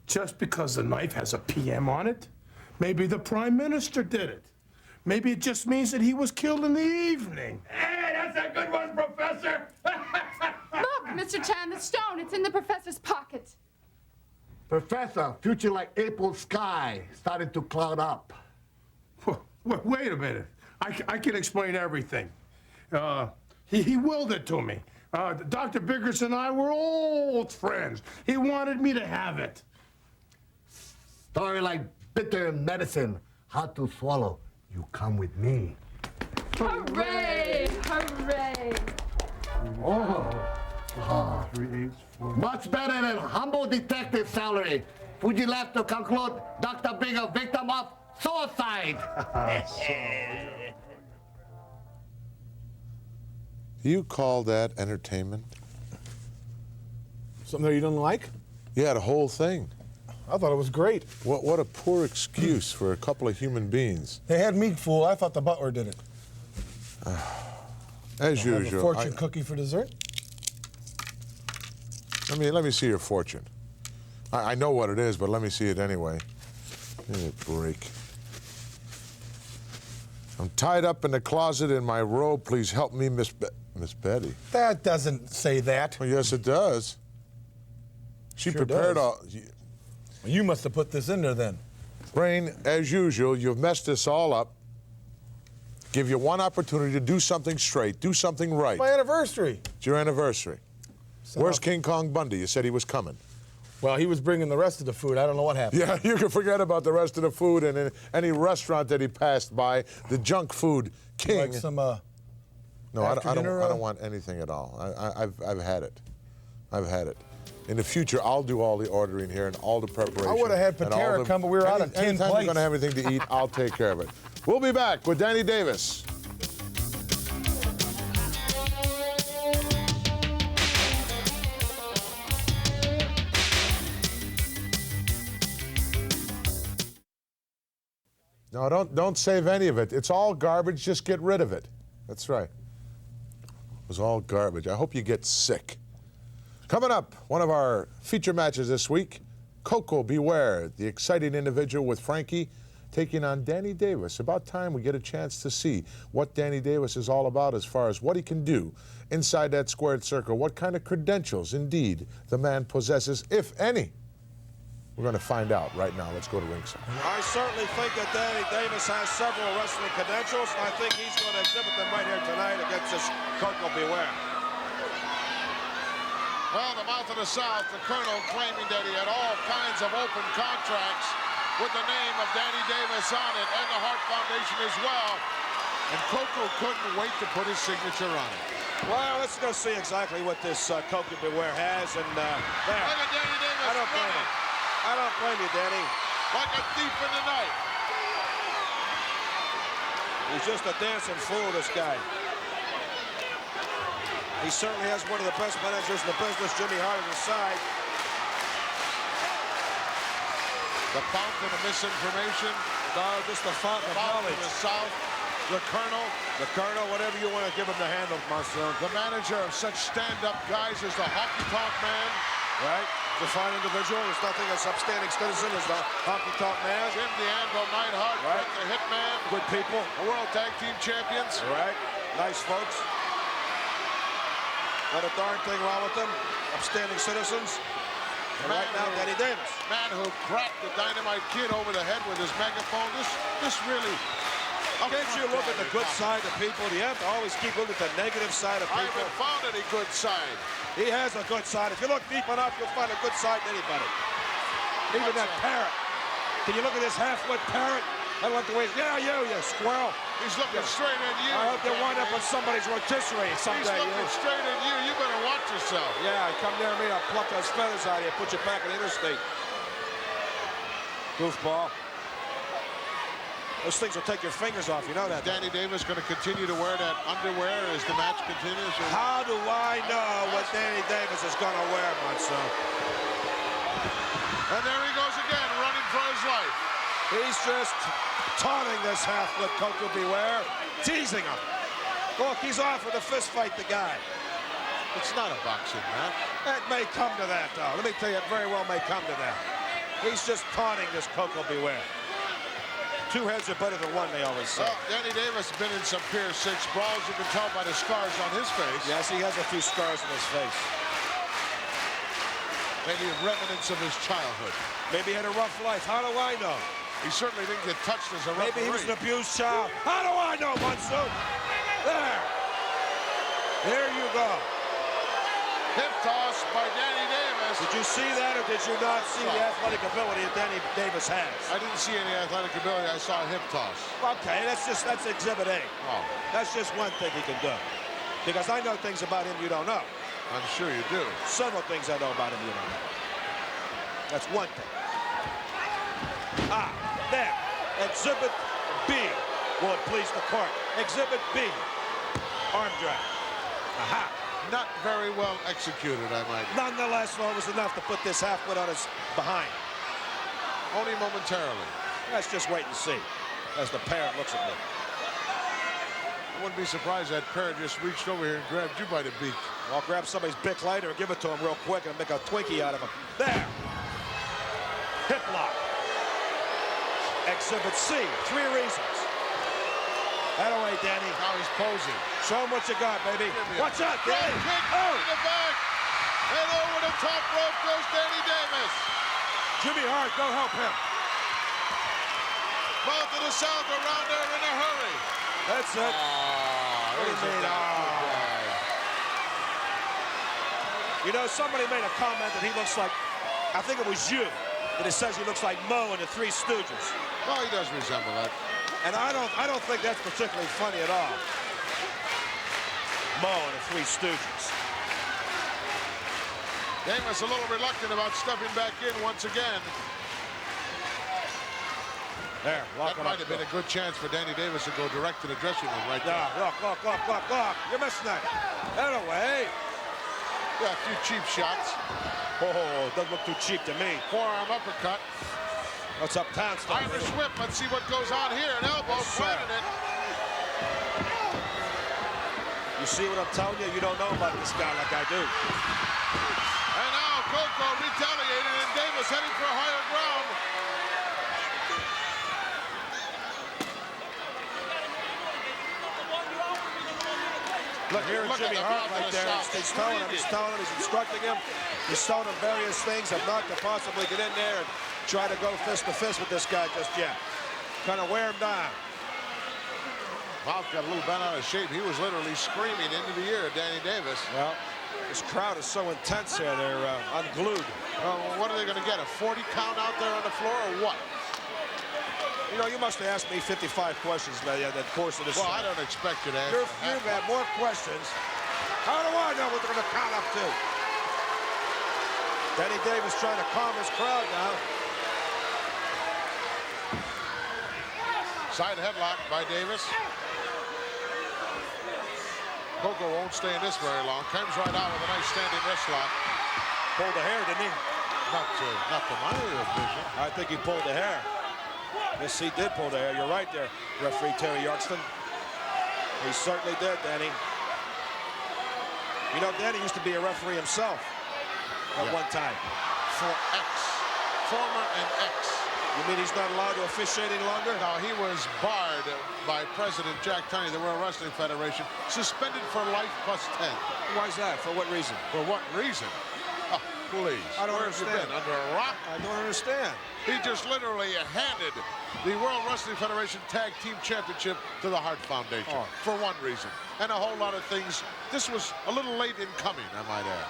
Just because the knife has a PM on it? Maybe the Prime Minister did it. Maybe it just means that he was killed in the evening. Hey, that's a good one, Professor. Look, Mr. Chan, the stone, it's in the professor's pocket. Professor, future like April sky, starting to cloud up. Wait a minute. I can explain everything. He willed it to me. Dr. Biggers and I were old friends. He wanted me to have it. Story like bitter medicine, hard to swallow. You come with me. Hooray! Hooray! Oh. 3/8, 4. Much better than humble detective salary. Fuji left to conclude Dr. Bigger victim of suicide. You call that entertainment? Something that you didn't like? Yeah, the whole thing. I thought it was great. What a poor excuse for a couple of human beings. They had me fooled. I thought the butler did it. As Have usual. a fortune cookie for dessert? Let me see your fortune. I know what it is, but let me see it anyway. Give me a break. I'm tied up in the closet in my robe. Please help me, Miss Betty. That doesn't say that. Well, yes, it does. She Sure prepared does. all. You must have put this in there then. Brain, as usual, you've messed this all up. Give you one opportunity to do something straight, do something right. My anniversary. It's your anniversary. Where's King Kong Bundy? You said he was coming. Well, he was bringing the rest of the food. I don't know what happened. Yeah, you can forget about the rest of the food and in any restaurant that he passed by. The junk food king. Like some, No, I after dinner, don't want anything at all. I've had it. I've had it. In the future, I'll do all the ordering here and all the preparation. I would have had and all Patera the- come, but we were out of 10 Anytime plates. you're going to have anything to eat, I'll take care of it. We'll be back with Danny Davis. No, don't save any of it. It's all garbage. Just get rid of it. That's right. It was all garbage. I hope you get sick. Coming up, one of our feature matches this week, Coco Beware, the exciting individual with Frankie, taking on Danny Davis. About time we get a chance to see what Danny Davis is all about as far as what he can do inside that squared circle, what kind of credentials, indeed, the man possesses, if any. We're going to find out right now. Let's go to ringside. I certainly think that Danny Davis has several wrestling credentials. I think he's going to exhibit them right here tonight against this Coco Beware. Well, the mouth of the South, the Colonel claiming that he had all kinds of open contracts with the name of Danny Davis on it and the Hart Foundation as well. And Coco couldn't wait to put his signature on it. Well, let's go see exactly what this Coco Beware has. And there. Look at Danny Davis. I don't blame him. I don't blame you, Danny. Like a thief in the night. He's just a dancing fool, this guy. He certainly has one of the best managers in the business, Jimmy Hart, on his side. The fountain of misinformation. No, just the fountain of knowledge. The South, the Colonel. The Colonel, whatever you want to give him the handle, Marcel. The manager of such stand-up guys as the Honky Tonk Man. Right? The fine individual. There's nothing as upstanding citizen as the Honky Tonk Man. Jim the Anvil Neidhart, right? The Hitman. Good people. The World Tag Team Champions. Right? Nice folks. Not a darn thing wrong with them. Upstanding citizens. And right now, Danny Davis. Man who cracked the Dynamite Kid over the head with his megaphone. This really... Can't you look at the good side of people? Do you have to always keep looking at the negative side of people? I haven't found any good side. He has a good side. If you look deep enough, you'll find a good side in anybody. Even that parrot. Can you look at this half-wit parrot? I like the way, yeah, you squirrel. He's looking straight at you. I hope you wind up on somebody's rotisserie someday. He's looking straight at you. You better watch yourself. Yeah, come near me, I'll pluck those feathers out of you, put you back in the interstate. Goofball. Those things will take your fingers off, you know that. Danny Davis going to continue to wear that underwear as the match continues? Or... How do I know what Danny Davis is going to wear, Monso? And there he goes again, running for his life. He's just taunting this half-wit Coco Beware, teasing him. Look, he's offered a fist fight the guy. It's not a boxing match. It may come to that, though. Let me tell you, it very well may come to that. He's just taunting this Coco Beware. Two heads are better than one, they always say. Well, Danny Davis has been in some Pier 6 brawls. You can tell by the scars on his face. Yes, he has a few scars on his face. Maybe remnants of his childhood. Maybe he had a rough life. How do I know? He certainly didn't get touched as a referee. Maybe he was an abused child. How do I know, Monsoon? There. There you go. Hip toss by Danny Davis. Did you see that, or did you not see the athletic ability that Danny Davis has? I didn't see any athletic ability. I saw a hip toss. Okay, that's Exhibit A. Oh. That's just one thing he can do. Because I know things about him you don't know. I'm sure you do. Several things I know about him you don't know. That's one thing. There. Exhibit B. Will it please the court? Exhibit B. Arm drag. Aha. Not very well executed, I might. Nonetheless, though, it was enough to put this half foot on his behind. Only momentarily. Let's just wait and see as the parent looks at me. I wouldn't be surprised that parent just reached over here and grabbed you by the beak. I'll grab somebody's Bic lighter and give it to him real quick and make a Twinkie out of him. There. Hip lock. Exhibit C. 3 reasons. That away, Danny. Now he's posing. Show him what you got, baby. Watch out, Danny. Kick in the back. And over the top rope goes Danny Davis. Jimmy Hart, go help him. Both of the South around there in a hurry. That's it. What do you mean? You know, somebody made a comment that he looks like, I think it was you, that it says he looks like Moe in the Three Stooges. Well, he does resemble that. And I don't think that's particularly funny at all. Moe and the Three Stooges. Davis a little reluctant about stepping back in once again. There, that might have been a good chance for Danny Davis to go direct to the dressing room right there. Yeah, look. You're missing that. That away. Yeah, a few cheap shots. Oh, doesn't look too cheap to me. Forearm uppercut. What's up, Town stuff? Irish whip. Let's see what goes on here. An elbow, planted it. You see what I'm telling you? You don't know about this guy like I do. And now Coco retaliated, and Davis heading for higher ground. Look, here's Jimmy Hart right there. He's telling him, he's instructing him. He's telling him various things of not to possibly get in there and try to go fist to fist with this guy just yet. Kind of wear him down. Mouth got a little bent out of shape. He was literally screaming into the ear of Danny Davis. Well, this crowd is so intense here. They're unglued. Well, what are they going to get, a 40 count out there on the floor or what? You know, you must have asked me 55 questions by the course of this. Well, I don't expect you to ask. You've had more questions. How do I know what they're going to count up to? Danny Davis trying to calm his crowd now. Side headlock by Davis. Coco won't stay in this very long. Comes right out with a nice standing wrist lock. Pulled the hair, didn't he? Not to my vision. I think he pulled the hair. Yes, he did pull the hair. You're right there, referee Terry Yorkston. He certainly did, Danny. You know, Danny used to be a referee himself at one time. For X. Former and X. You mean he's not allowed to officiate any longer? No, he was barred by President Jack Tunney, the World Wrestling Federation, suspended for life plus 10. Why is that? For what reason? For what reason? Oh, please. I don't Where have you understand. been? Under a rock? I don't understand. He just literally handed the World Wrestling Federation Tag Team Championship to the Hart Foundation for one reason. And a whole lot of things. This was a little late in coming, I might add.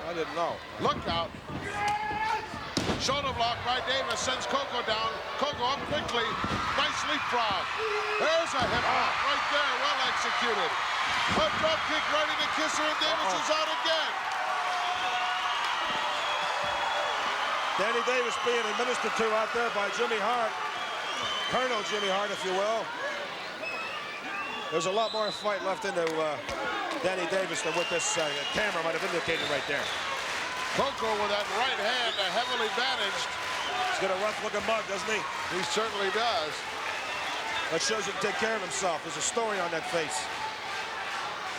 I didn't know. Look out. Shoulder block by Davis sends Coco down. Coco up quickly. Nice leapfrog. There's a hip hop right there. Well executed. A drop kick right into Kisser, and Davis is out again. Danny Davis being administered to out there by Jimmy Hart. Colonel Jimmy Hart, if you will. There's a lot more fight left into Danny Davis than what this camera might have indicated right there. Coco with that right hand, heavily bandaged. He's got a rough-looking mug, doesn't he? He certainly does. That shows he can take care of himself. There's a story on that face.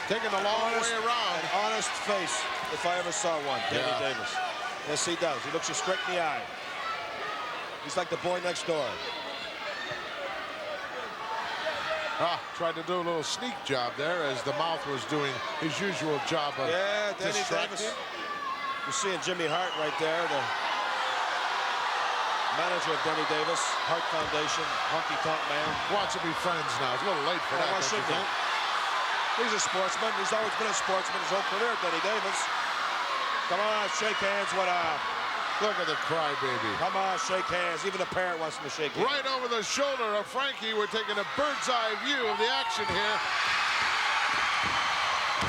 Taking a long way around. An honest face, if I ever saw one, Danny Davis. Yes, he does. He looks you straight in the eye. He's like the boy next door. Tried to do a little sneak job there as the mouth was doing his usual job of Danny distracting. Davis. You're seeing Jimmy Hart right there, the manager of Danny Davis, Hart Foundation, honky-tonk man. Wants to be friends now. It's a little late for that, Why don't you shouldn't he? think? He's a sportsman. He's always been a sportsman his whole career, Denny Davis. Come on, shake hands. What a... Look at the crybaby. Come on, shake hands. Even the parent wants him to shake hands. Right over the shoulder of Frankie. We're taking a bird's eye view of the action here.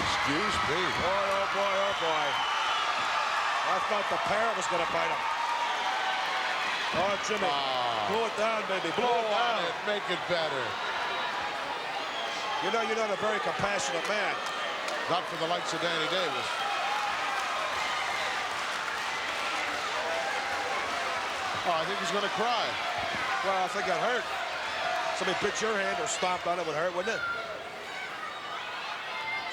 Excuse me. Boy, oh boy, oh boy. I thought the parent was going to bite him. Oh, Jimmy. Blow it down, baby. Blow it down. Make it better. You know, you're not a very compassionate man. Not for the likes of Danny Davis. Oh, I think he's going to cry. Well, if they got hurt, somebody bit your hand or stomped on it would hurt, wouldn't it?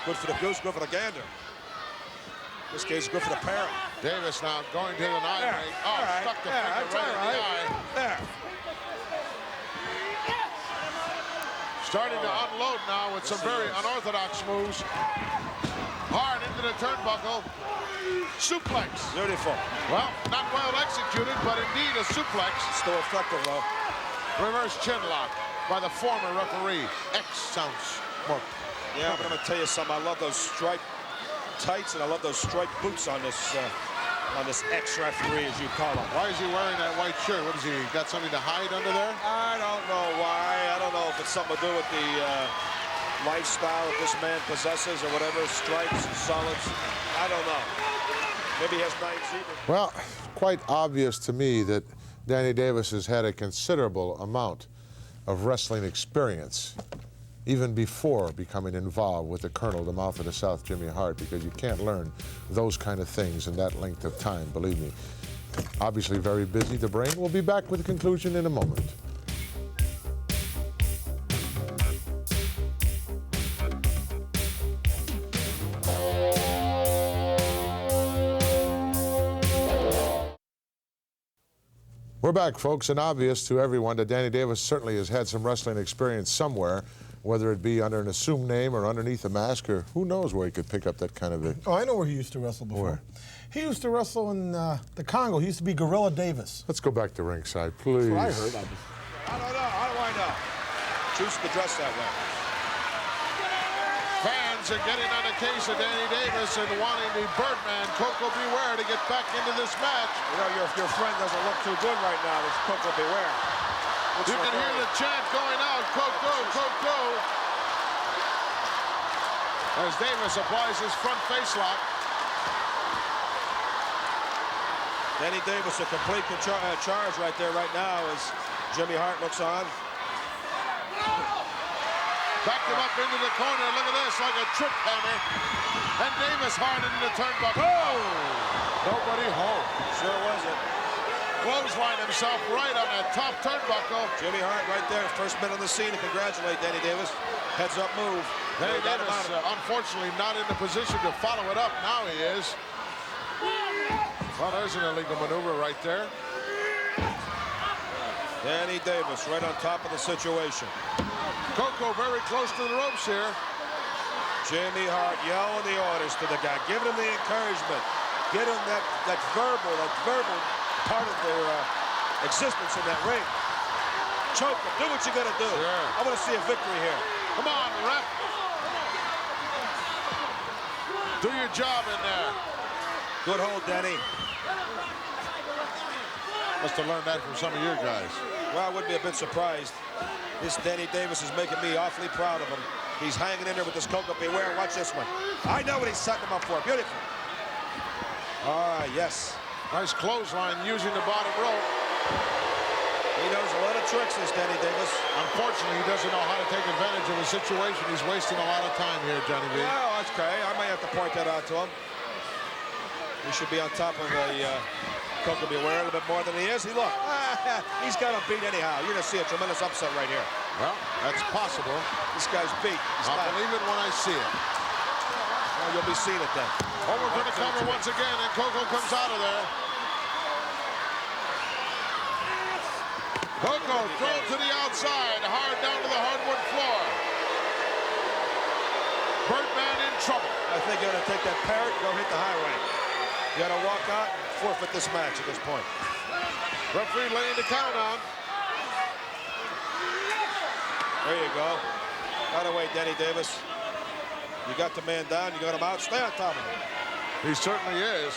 Good for the goose, good for the gander. In this case, good for the parent. Davis now going to the eye ring. Oh, right. stuck the finger right in the eye. There. Starting to unload now with some very unorthodox moves. Hard into the turnbuckle. Suplex. Beautiful. Well, not well executed, but indeed a suplex. Still effective, though. Reverse chin lock by the former referee. X sounds more. Yeah, but I'm going to tell you something. I love those striped tights, and I love those striped boots on this ex-referee, as you call him. Why is he wearing that white shirt? What is he, got something to hide under there? I don't know why. I don't know if it's something to do with the lifestyle that this man possesses or whatever, stripes and solids. I don't know. Maybe he has nights either. Well, quite obvious to me that Danny Davis has had a considerable amount of wrestling experience, even before becoming involved with the Colonel, the mouth of the South, Jimmy Hart, because you can't learn those kind of things in that length of time, believe me. Obviously very busy, the brain. We'll be back with the conclusion in a moment. We're back, folks, and obvious to everyone that Danny Davis certainly has had some wrestling experience somewhere, whether it be under an assumed name or underneath a mask, or who knows where he could pick up that kind of a... Oh, I know where he used to wrestle before. Where? He used to wrestle in the Congo. He used to be Gorilla Davis. Let's go back to ringside, please. That's what I heard. I don't know. How do I know? Choose to dress that way. Fans are getting on the case of Danny Davis and wanting the Birdman, Coco Beware, to get back into this match. You know, your friend doesn't look too good right now. It's Coco Beware. You can hear the chant going out, Coco, Coco. As Davis applies his front face lock. Danny Davis, a complete charge right there right now as Jimmy Hart looks on. Backed him up into the corner. Look at this, like a trip hammer. And Davis hard into the turnbuckle. Oh! Nobody home. Sure was it. Clothesline himself right on that top turnbuckle. Jimmy Hart right there, first man on the scene to congratulate Danny Davis. Heads up move. Danny Davis, unfortunately, not in the position to follow it up. Now he is. Well, there's an illegal maneuver right there. Danny Davis right on top of the situation. Coco very close to the ropes here. Jimmy Hart yelling the orders to the guy, giving him the encouragement, get him that verbal part of their existence in that ring. Choke him, do what you gotta do. Sure. I wanna see a victory here. Come on, ref. Do your job in there. Good hold, Danny. Must have learned that from some of your guys. Well, I would be a bit surprised. This Danny Davis is making me awfully proud of him. He's hanging in there with this Coco Beware. Watch this one. I know what he's setting him up for. Beautiful. Ah, yes. Nice clothesline using the bottom rope. He knows a lot of tricks, this Danny Davis. Unfortunately, he doesn't know how to take advantage of a situation. He's wasting a lot of time here, Johnny B. Well, that's okay. I may have to point that out to him. He should be on top of a Coco Beware a little bit more than he is. Look, he's got him beat anyhow. You're going to see a tremendous upset right here. Well, that's possible. This guy's beat. I'll believe it when I see it. Well, you'll be seeing it then. Over for the cover once again, and Coco comes out of there. Coco thrown to the outside, hard down to the hardwood floor. Birdman in trouble. I think you're going to take that parrot and go hit the highway. You got to walk out and forfeit this match at this point. Referee laying the count on. There you go. By the way, Danny Davis, You got the man down, you got him out, stay on top of him. He certainly is.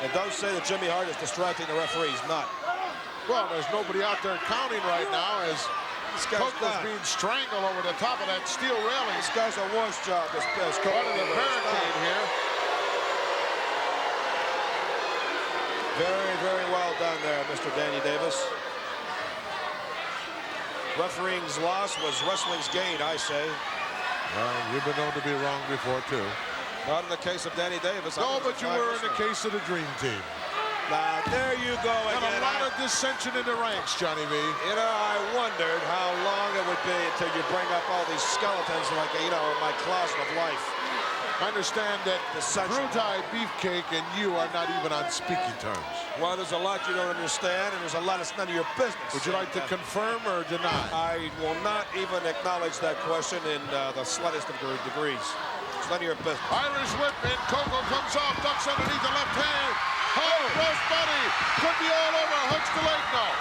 And don't say that Jimmy Hart is distracting the referee. He's not. Well, there's nobody out there counting right now as Coco's being strangled over the top of that steel railing. This guy's a worse job as Coco. Under the barricade here. Very, very well done there, Mr. Danny Davis. Refereeing's loss was wrestling's gain, I say. Well, you've been known to be wrong before, too. Not in the case of Danny Davis. No, but you were in the case of the Dream Team. Now, there you go again. And a lot of dissension in the ranks, Johnny V. You know, I wondered how long it would be until you bring up all these skeletons like, you know, in my closet of life. I understand that Brutai, Beefcake, and you are not even on speaking terms. Well, there's a lot you don't understand, and there's a lot that's none of your business. Would you like to confirm or deny? I will not even acknowledge that question in the slightest of degrees. It's none of your business. Irish whip, and Coco comes off, ducks underneath the left hand. Oh, cross body. Could be all over. Hooks the leg now.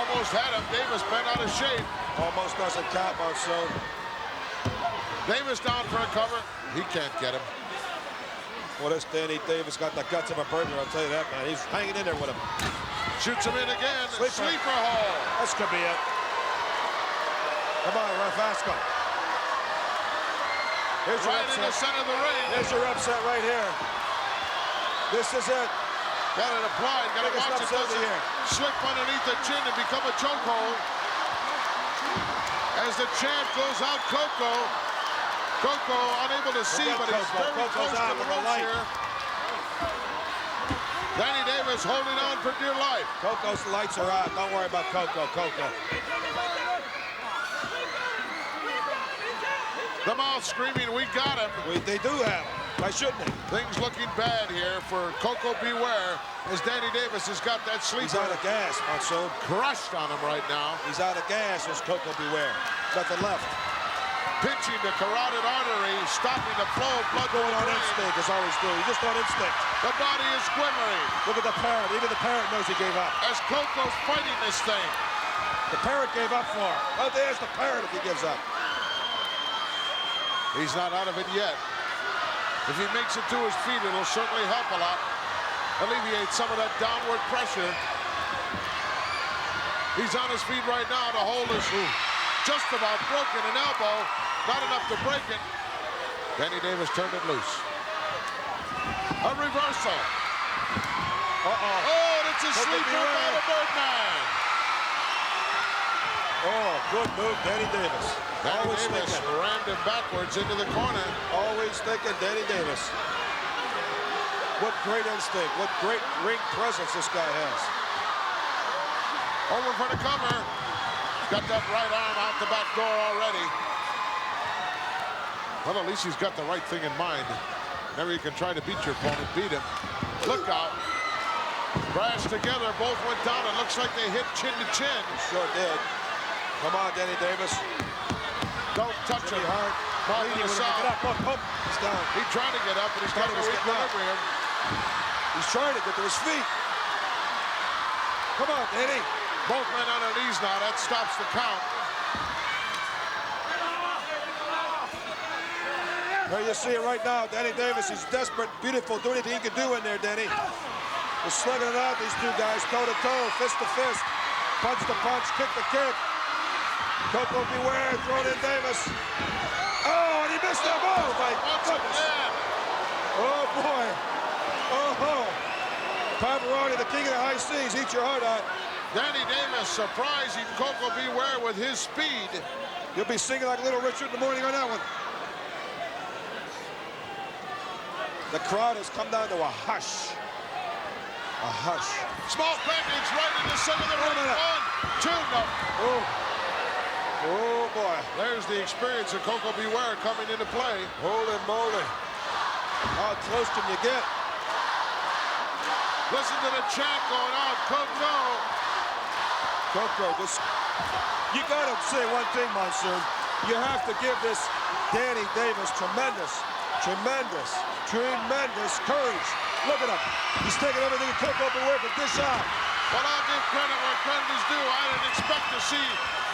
Almost had him. Davis bent out of shape. Almost doesn't count, Monsoon. Davis down for a cover. He can't get him. Well, this Danny Davis got the guts of a burglar, I'll tell you that, man. He's hanging in there with him. Shoots him in again. Sleeper hold. This could be it. Come on, ref, ask him. Here's right in the center of the ring. Here's your upset right here. This is it. Got it applied. Got to watch it doesn't slip underneath the chin and become a chokehold. As the chant goes out, Coco unable to see, but he's very close to the ropes here. Danny Davis holding on for dear life. Coco's lights are out. Don't worry about Coco. The mouth screaming, we got him. They do have him. Why shouldn't they? Things looking bad here for Coco Beware as Danny Davis has got that sleeper. He's out of gas, Monsoon. Crushed on him right now. He's out of gas as Coco Beware. Nothing left. Pinching the carotid artery, stopping the flow of blood. Going on instinct, as always do. He's just on instinct. The body is quivering. Look at the parrot. Even the parrot knows he gave up. As Coco's fighting this thing. The parrot gave up for him. Oh, there's the parrot if he gives up. He's not out of it yet. If he makes it to his feet, it'll certainly help a lot. Alleviate some of that downward pressure. He's on his feet right now to hold his just about broken an elbow. Not enough to break it. Danny Davis turned it loose. A reversal. Oh, it's a sleeper by the Birdman. Oh, good move, Danny Davis. Danny Davis rammed him backwards into the corner. Always thinking Danny Davis. What great instinct. What great ring presence this guy has. Over for the cover. Got that right arm out the back door already. Well, at least he's got the right thing in mind. Never you can try to beat your opponent, beat him. Look out. Crashed together, both went down. It looks like they hit chin to chin. Sure did. Come on, Danny Davis. Don't touch him. Hard. Get up. Look, he's down. He's trying to get up, but he's got no equilibrium. He's trying to get to his feet. Come on, Danny. Both men on their knees now. That stops the count. There you see it right now. Danny Davis, he's desperate, beautiful. Do anything he can do in there, Danny. They're slugging it out, these two guys, toe-to-toe, fist to fist. Punch to punch, kick to kick. Coco Beware, thrown in Davis. Oh, and he missed that ball. My goodness. Oh, boy. Oh, Pavarotti, the king of the high seas. Eat your heart out. Danny Davis surprising Coco Beware with his speed. You'll be singing like Little Richard in the morning on that one. The crowd has come down to a hush. A hush. Small package right in the center of the ring. 1, 2, no. Oh, boy. There's the experience of Coco Beware coming into play. Holy moly. How close can you get? Listen to the chant going on. Coco, just... You got to say one thing, Monsoon. You have to give this Danny Davis tremendous courage. Look at him. He's taking everything Coco Beware to dish out. Well, I'll give credit where credit is due. I didn't expect to see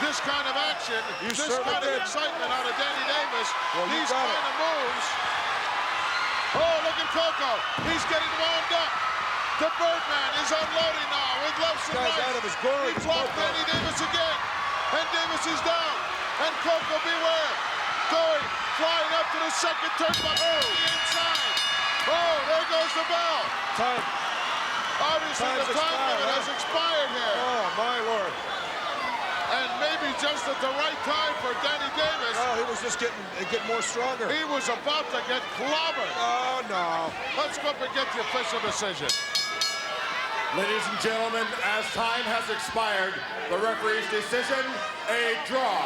this kind of action, this kind of excitement out of Danny Davis. Well, these kind of moves. Oh, look at Coco. He's getting wound up. The Birdman is unloading now with lefts and rights. Out of his glory. He blocked Danny Davis again. And Davis is down. And Coco, beware. Going, flying up to the second turnbuckle. The inside. Oh, there goes the bell. Time. Obviously, the time limit has expired here. Oh, my Lord. And maybe just at the right time for Danny Davis. Oh, he was just getting more stronger. He was about to get clobbered. Oh, no. Let's go up and get the official decision. Ladies and gentlemen, as time has expired, the referee's decision, a draw.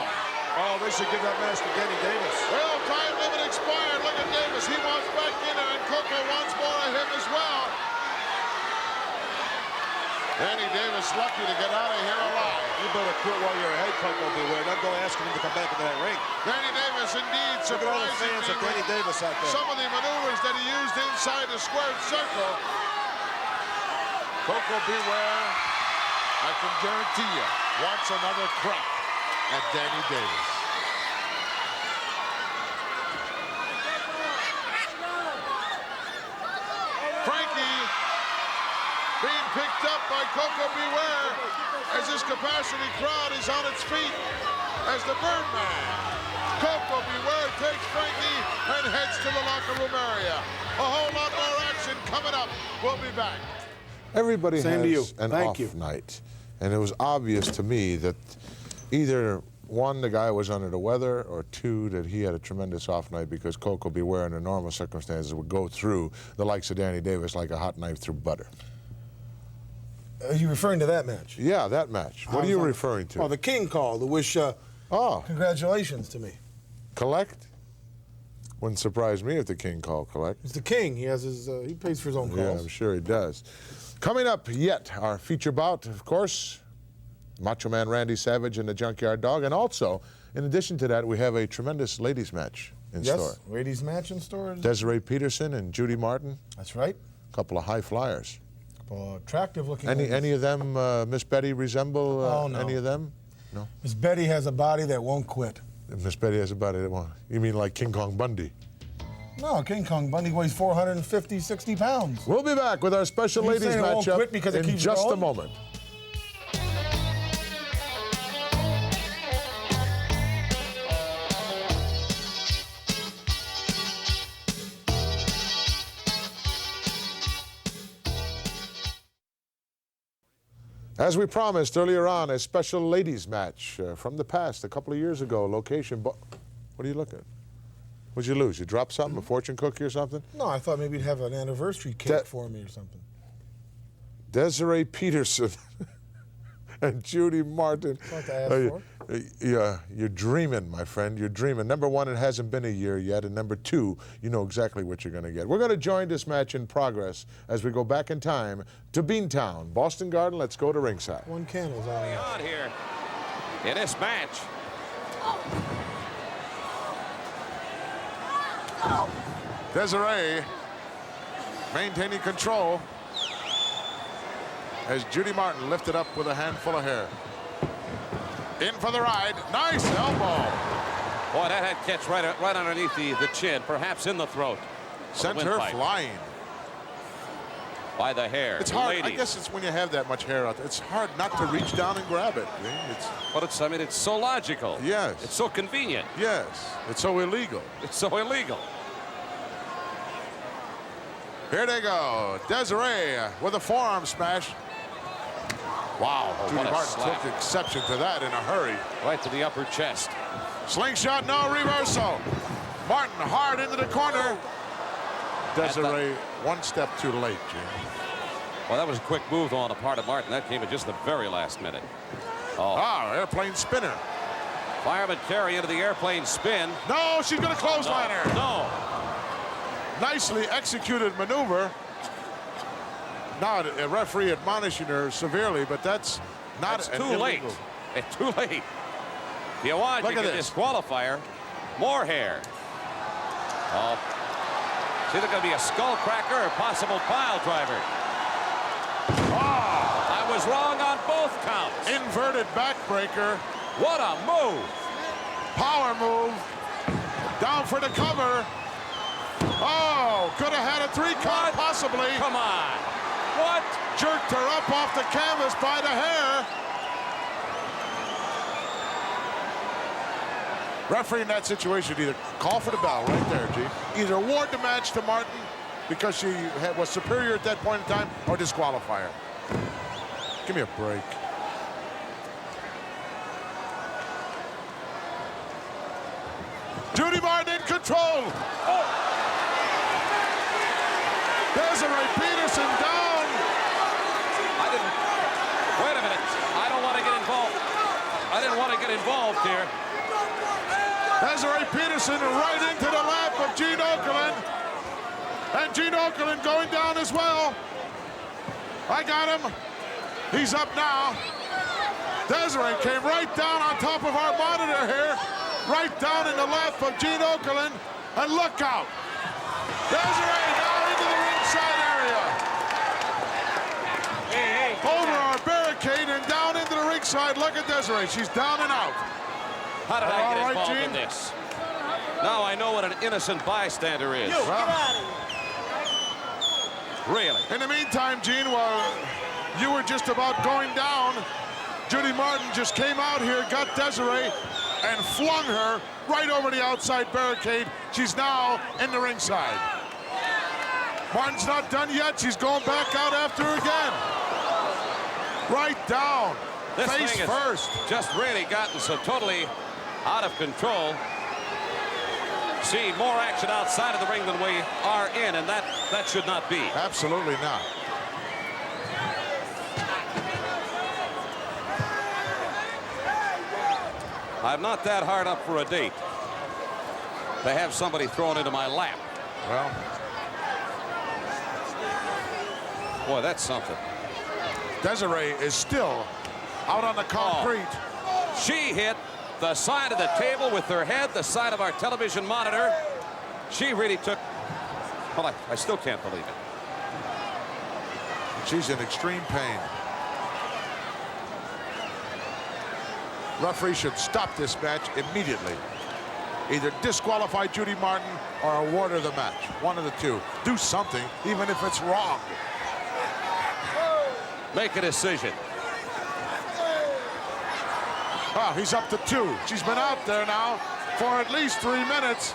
Oh, they should give that match to Danny Davis. Well, time limit expired. Look at Davis. He wants back in there, and Coco wants more of him as well. Danny Davis lucky to get out of here alive. You better quit while you're ahead, Coco, beware. Don't go asking him to come back into that ring. Danny Davis indeed surprising. Look at all the fans of Danny Davis out there. Some of the maneuvers that he used inside the squared circle. Coco, beware. I can guarantee you, wants another crack at Danny Davis. Frankie being picked up by Coco Beware as this capacity crowd is on its feet as the Birdman. Coco Beware takes Frankie and heads to the locker room area. A whole lot more action coming up. We'll be back. Everybody Same to you. has an Thank off you. night, and it was obvious to me that either one, the guy was under the weather, or two, that he had a tremendous off night because Coco Beware under normal circumstances would go through the likes of Danny Davis like a hot knife through butter. Are you referring to that match? Yeah, that match. What are you referring to? Oh, the King call to wish congratulations to me. Collect? Wouldn't surprise me if the King called collect. It's the King. He has his. He pays for his own calls. Yeah, I'm sure he does. Coming up yet, our feature bout, of course, Macho Man Randy Savage and the Junkyard Dog. And also, in addition to that, we have a tremendous ladies match in store. Yes, ladies match in store. Desiree Peterson and Judy Martin. That's right. A couple of high flyers. Attractive looking. Any of them, Miss Betty, resemble no. any of them? No. Miss Betty has a body that won't quit. Miss Betty has a body that won't. You mean like King Kong Bundy? No, King Kong Bundy weighs 450, 60 pounds. We'll be back with our special You ladies saying it won't matchup quit because it in keeps just a going? moment. As we promised earlier on, a special ladies match from the past, a couple of years ago. Location, what are you looking at? What'd you lose? You dropped something, a fortune cookie or something? No, I thought maybe you'd have an anniversary cake for me or something. Desiree Peterson and Judy Martin. That's what I asked for. Yeah, you're dreaming, my friend. You're dreaming. Number one, it hasn't been a year yet. And number two, you know exactly what you're going to get. We're going to join this match in progress as we go back in time to Beantown, Boston Garden. Let's go to ringside. One candle's on here in this match. Desiree maintaining control as Judy Martin lifted up with a handful of hair. In for the ride. Nice elbow. Boy, that had catch right underneath the chin, perhaps in the throat. Sent her flying. By the hair. It's hard. Ladies. I guess it's when you have that much hair out there. It's hard not to reach down and grab it. I mean, it's so logical. Yes. It's so convenient. Yes. It's so illegal. It's so illegal. Here they go. Desiree with a forearm smash. Wow. Judy what a Martin slap. took exception to that in a hurry. Right to the upper chest. Slingshot, no reversal. Martin hard into the corner. Desiree one step too late, Jim. Well, that was a quick move on the part of Martin. That came at just the very last minute. Oh, airplane spinner. Fireman carry into the airplane spin. No, she's going to clothesline her. No. Nicely executed maneuver. Now a referee admonishing her severely, but that's not It's an too late. illegal. It's too late. If you want, Look you at can this. disqualify her. More hair. Oh. It's either going to be a skull cracker or possible pile driver. Oh, I was wrong. counts. Inverted backbreaker. What a move. Power move. Down for the cover. Oh, could have had a 3 count possibly. Come on. What? Jerked her up off the canvas by the hair. Referee in that situation either call for the bell right there, G. Either award the match to Martin because she was superior at that point in time, or disqualify her. Give me a break. Judy Martin in control. Oh. Desiree Peterson down. Wait a minute. I don't want to get involved. I didn't want to get involved here. Desiree Peterson right into the lap of Gene Okerlund. And Gene Okerlund going down as well. I got him. He's up now. Desiree came right down on top of our monitor here. Right down in the lap of Gene Okerlund. And look out. Desiree now into the ringside area. Over our barricade and down into the ringside. Look at Desiree. She's down and out. How did I get involved Gene? in this? Now I know what an innocent bystander is. Really? In the meantime, Gene, while you were just about going down, Judy Martin just came out here, got Desiree, and flung her right over the outside barricade. She's now in the ringside. Martin's not done yet. She's going back out after her again. Right down. This Face thing first. has just really gotten so totally out of control. See more action outside of the ring than we are in, and that should not be. Absolutely not. I'm not that hard up for a date to have somebody thrown into my lap. Well, boy, that's something. Desiree is still out on the concrete. Oh. She hit the side of the table with her head, the side of our television monitor. She really took, well, I still can't believe it. She's in extreme pain. Referee should stop this match immediately. Either disqualify Judy Martin or award her the match. One of the two. Do something, even if it's wrong. Make a decision. Oh, he's up to 2. She's been out there now for at least 3 minutes.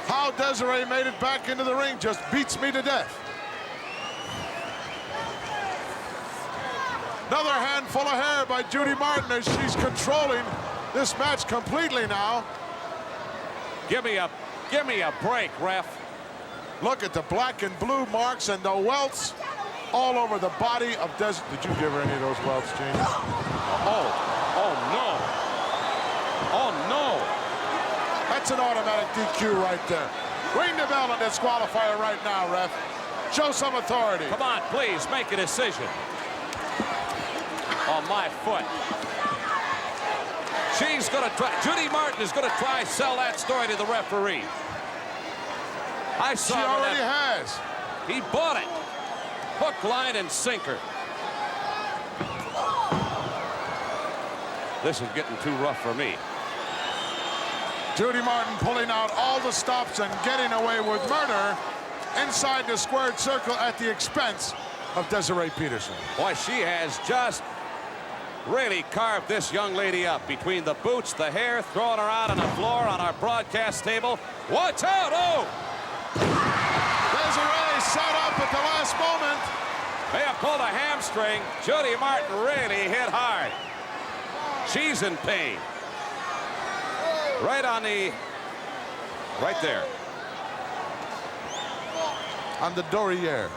How Desiree made it back into the ring just beats me to death. Another handful of hair by Judy Martin as she's controlling this match completely now. Give me a break, ref. Look at the black and blue marks and the welts all over the body of Desiree. Did you give her any of those welts, Gene? Oh no. Oh no. That's an automatic DQ right there. Ring the bell and disqualify her right now, ref. Show some authority. Come on, please, make a decision. On my foot. She's gonna try, Judy Martin is gonna try sell that story to the referee. I saw she already has. He bought it. Hook, line, and sinker. This is getting too rough for me. Judy Martin pulling out all the stops and getting away with murder inside the squared circle at the expense of Desiree Peterson. Boy, she has just really carved this young lady up between the boots, the hair, throwing her out on the floor on our broadcast table. Watch out! Oh! Desiree set up at the last moment. May have pulled a hamstring. Judy Martin really hit hard. She's in pain. Right there. On the Dorriere.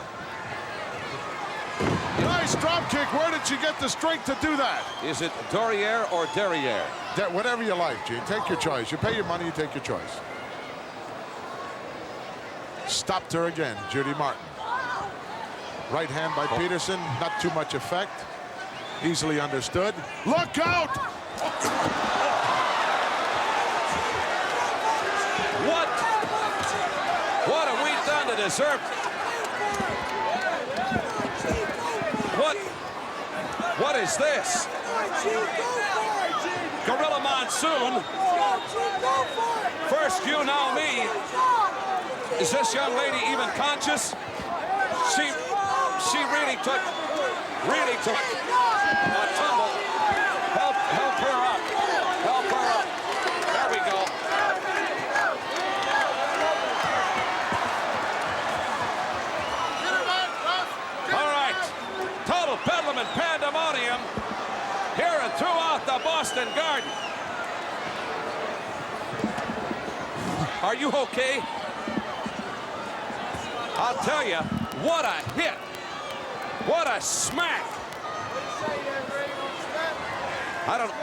Nice drop kick. Where did she get the strength to do that? Is it Dorriere or Derriere? Whatever you like, Gene. Take your choice. You pay your money, you take your choice. Stopped her again, Judy Martin. Right hand by Peterson. Not too much effect. Easily understood. Look out! What have we done to deserve? What is this? Gorilla Monsoon. First you, now me. Is this young lady even conscious? She really took a tumble. Help her up. Help her up. There we go. All right. Total bedlam and pandemonium here and throughout the Boston Garden. Are you okay? I'll tell you, what a hit. What a smack. I don't...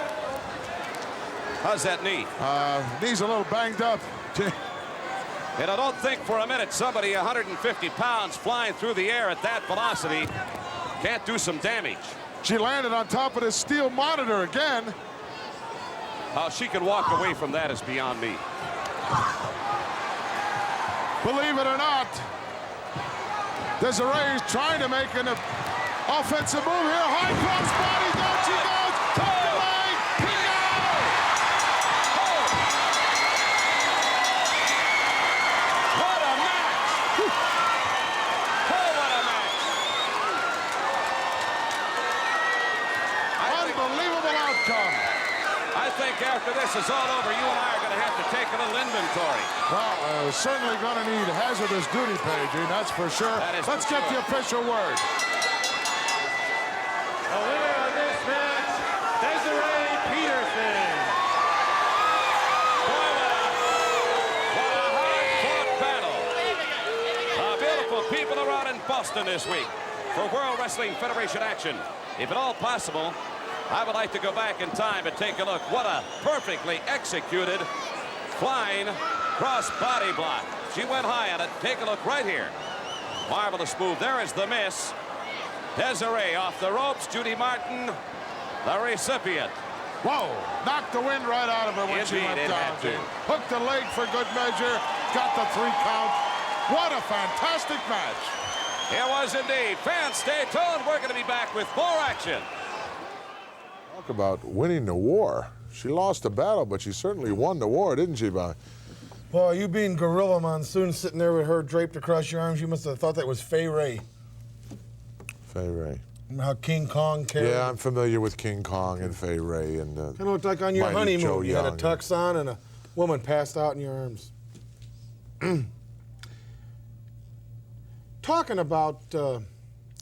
How's that knee? Knee's a little banged up. And I don't think for a minute somebody 150 pounds flying through the air at that velocity can't do some damage. She landed on top of the steel monitor again. How she can walk away from that is beyond me. Believe it or not, Desiree's trying to make an offensive move here. High cross body, down she goes. Tucked away. What a match! Oh, what a match! Unbelievable outcome. I think after this is all over, you and I are going to have to take a little inventory. Well, certainly going to need hazardous duty pay, Gene, that's for sure. Let's get the official word. The winner of this match, Desiree Peterson. Boy, what a hard-fought battle. Beautiful people around in Boston this week for World Wrestling Federation action. If at all possible, I would like to go back in time and take a look. What a perfectly executed flying cross-body block. She went high on it. Take a look right here. Marvelous move. There is the miss. Desiree off the ropes. Judy Martin, the recipient. Whoa, knocked the wind right out of her when she went down. Hooked the leg for good measure. Got the 3 count. What a fantastic match. It was indeed. Fans, stay tuned. We're going to be back with more action. Talk about winning the war. She lost the battle, but she certainly won the war, didn't she, Bobby? Boy, you being Gorilla Monsoon sitting there with her draped across your arms, you must have thought that was Fay Ray. Fay Ray. Remember how King Kong carried? Yeah, I'm familiar with King Kong and Fay Ray. And kind of looked like on your honeymoon. You had a tux on and a woman passed out in your arms. Talking about... Go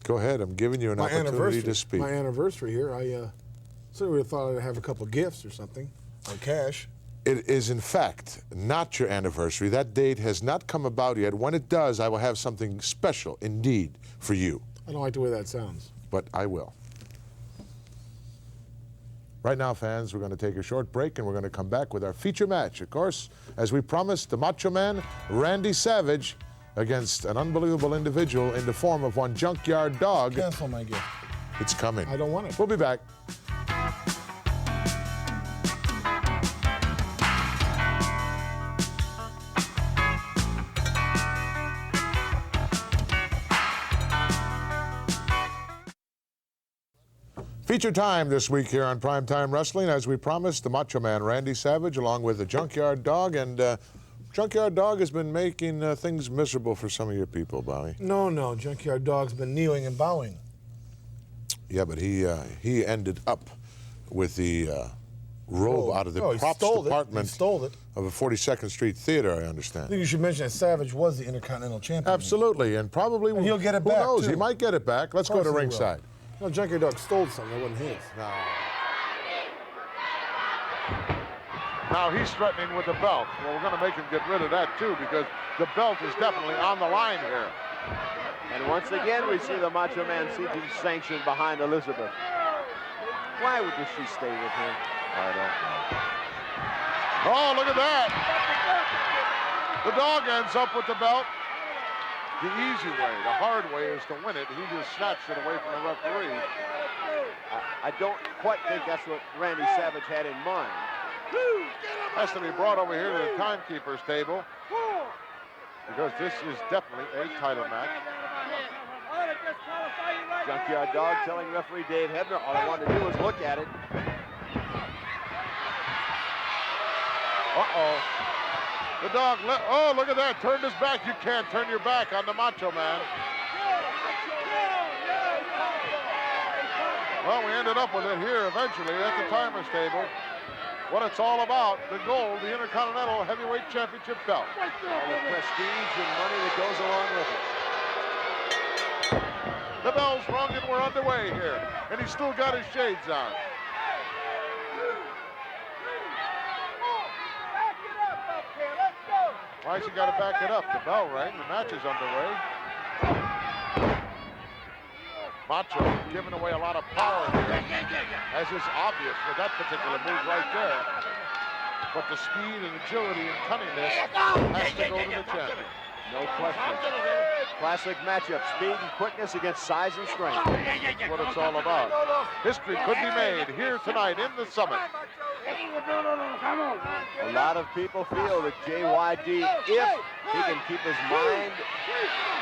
ahead, I'm giving you an opportunity to speak. My anniversary here, I certainly thought I'd have a couple of gifts or something, or cash. It is, in fact, not your anniversary. That date has not come about yet. When it does, I will have something special, indeed, for you. I don't like the way that sounds. But I will. Right now, fans, we're going to take a short break, and we're going to come back with our feature match. Of course, as we promised, the Macho Man, Randy Savage, against an unbelievable individual in the form of one Junkyard Dog. Cancel my gift. It's coming. I don't want it. We'll be back. Feature time this week here on Prime Time Wrestling. As we promised, the Macho Man Randy Savage along with the Junkyard Dog. And Junkyard Dog has been making things miserable for some of your people, Bowie. No. Junkyard Dog's been kneeling and bowing. Yeah, but he ended up with the robe out of the props department of a 42nd Street Theater, I understand. I think you should mention that Savage was the Intercontinental Champion. Absolutely, and probably he'll get it back. Who knows? Too. He might get it back. Let's go to ringside. No, Junkyard Dog stole something that wasn't his. No. Now he's threatening with the belt. Well, we're going to make him get rid of that too, because the belt is definitely on the line here. And once again, we see the Macho Man seeking sanction behind Elizabeth. Why would she stay with him? I don't know. Oh, look at that. The dog ends up with the belt. The easy way, the hard way is to win it. He just snatched it away from the referee. I don't quite think that's what Randy Savage had in mind. Has to be brought over here to the timekeeper's table, because this is definitely a title match. Junkyard Dog telling referee Dave Hebner, all I wanted to do was look at it. Uh-oh. The dog, oh, look at that, turned his back. You can't turn your back on the Macho Man. Well, we ended up with it here eventually at the timers table. What it's all about, the gold, the Intercontinental Heavyweight Championship belt. All the prestige and money that goes along with it. The bell's rung and we're underway here. And he's still got his shades on. Why's he got to back it up? The bell rang, the match is underway. Macho giving away a lot of power here, as is obvious with that particular move right there. But the speed and agility and cunningness has to go to the champion. No question. Classic matchup, speed and quickness against size and strength. That's what it's all about. History could be made here tonight in the Summit. A lot of people feel that JYD, if he can keep his mind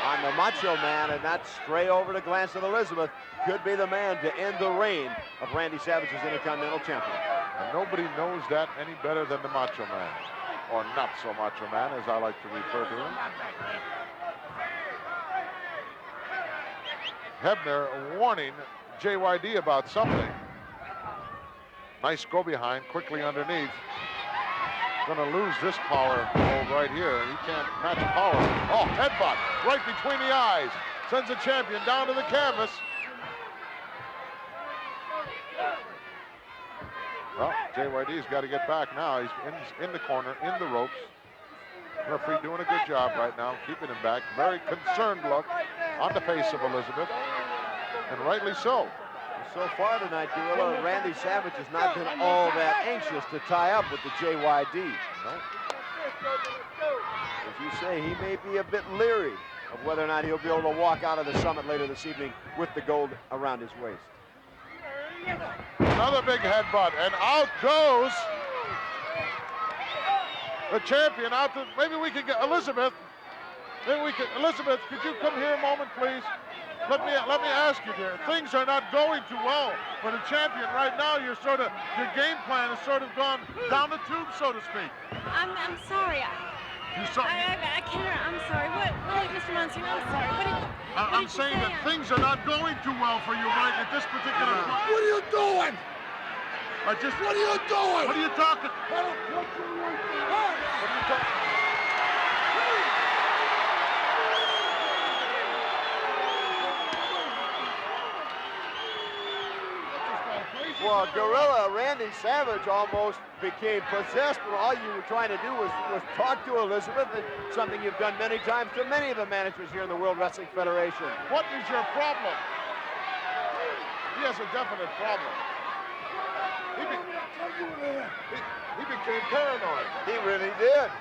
on the Macho Man and not stray over to glance at Elizabeth, could be the man to end the reign of Randy Savage as Intercontinental Champion. And nobody knows that any better than the Macho Man. Or not so Macho Man, as I like to refer to him. Hebner warning JYD about something. Nice go behind, quickly underneath. Gonna lose this power hold right here. He can't match power. Oh, headbutt right between the eyes. Sends the champion down to the canvas. Well, JYD's got to get back now. He's in the corner, in the ropes. Referee doing a good job right now, keeping him back. Very concerned look on the face of Elizabeth, and rightly so. So far tonight, Gorilla, Randy Savage has not been all that anxious to tie up with the JYD. No. As you say, he may be a bit leery of whether or not he'll be able to walk out of the Summit later this evening with the gold around his waist. Another big headbutt, and out goes the champion. Out to, maybe we could get Elizabeth. Maybe we could, Elizabeth, could you come here a moment, please? Let me ask you, dear. Things are not going too well for the champion right now. Your game plan has sort of gone down the tube, so to speak. I'm sorry. You saw, I can't. I'm sorry. What, Mr. Monsignor? I'm sorry. I'm saying that things are not going too well for you right at this particular point. What are you doing? What are you doing? What are you talking? What are you talking? Well, Gorilla, Randy Savage almost became possessed when all you were trying to do was talk to Elizabeth, and something you've done many times to many of the managers here in the World Wrestling Federation. What is your problem? He has a definite problem. He became paranoid. He really did.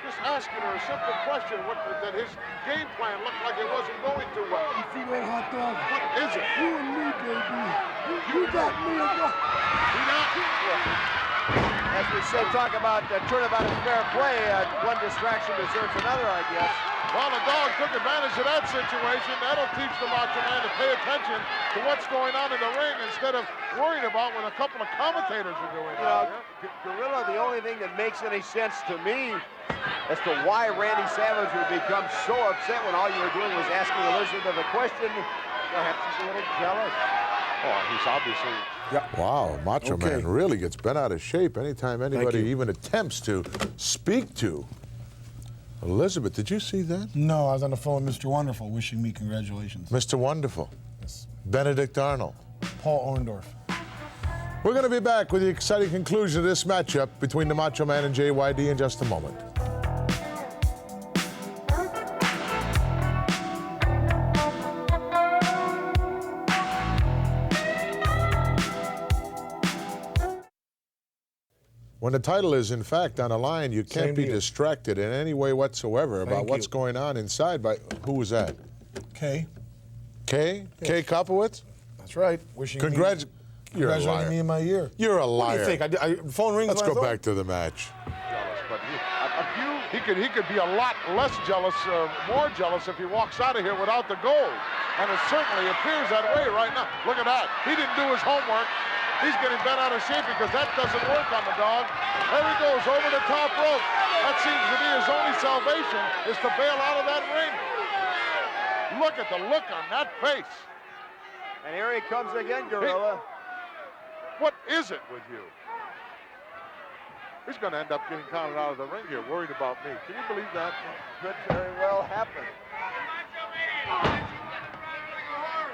Just asking her a simple question, that his game plan looked like it wasn't going too well. You see that hot dog? What is it? You and me, baby. You got me a dog. As we said, talk about turnabout and fair play. One distraction deserves another, I guess. Well, the dog took advantage of that situation. That'll teach the Macho Man to pay attention to what's going on in the ring instead of worrying about what a couple of commentators are doing. Gorilla, the only thing that makes any sense to me as to why Randy Savage would become so upset when all you were doing was asking Elizabeth a question, perhaps he's a little jealous. Oh, he's obviously... Yeah. Wow, Macho Man really gets bent out of shape anytime anybody even attempts to speak to Elizabeth. Did you see that? No, I was on the phone with Mr. Wonderful wishing me congratulations. Mr. Wonderful. Yes. Benedict Arnold. Paul Orndorff. We're going to be back with the exciting conclusion of this matchup between the Macho Man and JYD in just a moment. When the title is, in fact, on the line, you can't be distracted in any way whatsoever about what's going on inside. Who was that? Kay. Kay? Yes. Kay Kopowitz? That's right. Wishing You're a liar. me in my ear. You're a liar. What do you think? Phone rings. Let's go back to the match. Jealous, but he could be a lot less jealous, more jealous if he walks out of here without the gold. And it certainly appears that way right now. Look at that. He didn't do his homework. He's getting bent out of shape because that doesn't work on the dog. There he goes over the top rope. That seems to be his only salvation, is to bail out of that ring. Look at the look on that face. And here he comes again, Gorilla. What is it with you? He's going to end up getting counted out of the ring here, worried about me. Can you believe that? Could very well happen.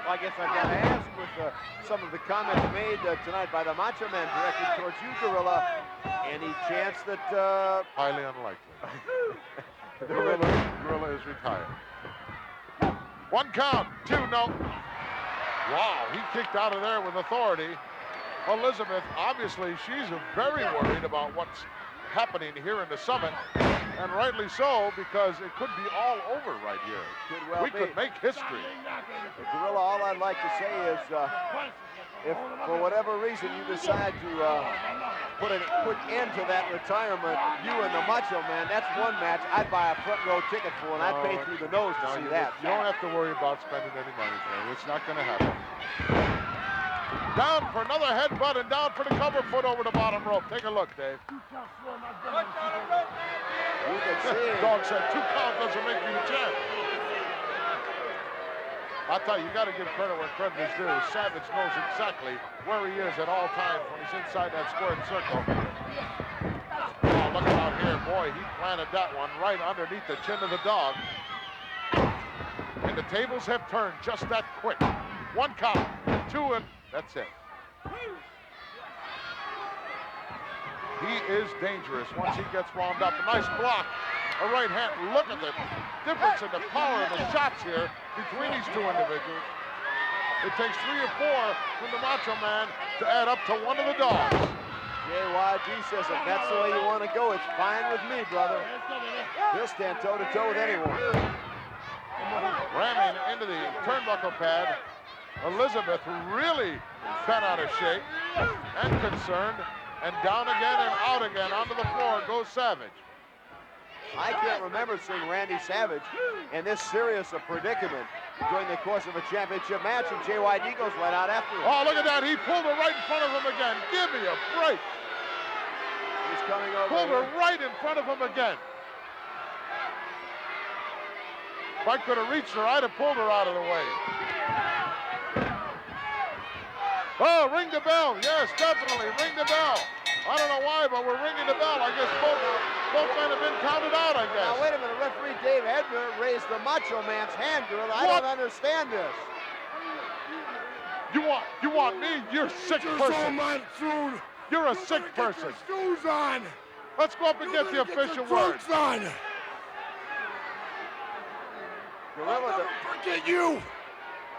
Well, I guess I've got to ask, with some of the comments made tonight by the Macho Man directed towards you, Gorilla, any chance that... Highly unlikely. Gorilla is retired. 1 count, 2, no. Wow, he kicked out of there with authority. Elizabeth, obviously, she's very worried about what's happening here in the Summit, and rightly so, because it could be all over right here. Could well we be. could make history. Gorilla, all I'd like to say is, if for whatever reason you decide to put a quick end to that retirement, you and the Macho Man, that's one match I'd buy a front row ticket for, and I'd pay through the nose to see that. You don't have to worry about spending any money, Dave. It's not going to happen. Down for another headbutt and down for the cover foot over the bottom rope. Take a look, Dave. You can see it. Dog said 2 count doesn't make you the champ. I'll tell you, you got to give credit where credit is due. Savage knows exactly where he is at all times when he's inside that squared circle. Oh, look out here. Boy, he planted that one right underneath the chin of the dog. And the tables have turned just that quick. 1 count, 2, and that's it. He is dangerous once he gets wound up. A nice block, a right hand. Look at the difference in the power of the shots here between these two individuals. It takes 3 or 4 from the Macho Man to add up to 1 of the dogs. JYD says if that's the way you want to go, it's fine with me, brother. He'll stand toe-to-toe with anyone. Ramming into the turnbuckle pad. Elizabeth really bent out of shape and concerned, and down again and out again onto the floor goes Savage. I can't remember seeing Randy Savage in this serious a predicament during the course of a championship match, and JYD goes right out after him. Oh, look at that. He pulled her right in front of him again. Give me a break. He's coming over. Pulled her right in front of him again. If I could have reached her, I'd have pulled her out of the way. Oh, ring the bell. Yes, definitely. Ring the bell. I don't know why, but we're ringing the bell. I guess both men have been counted out, I guess. Now, wait a minute. Referee Dave Hebner raised the Macho Man's hand, girl. I don't understand this. You want me? You're a sick person. You're a sick person. Shoes on. Let's go up and get the official word. on. Gorilla, Forget you.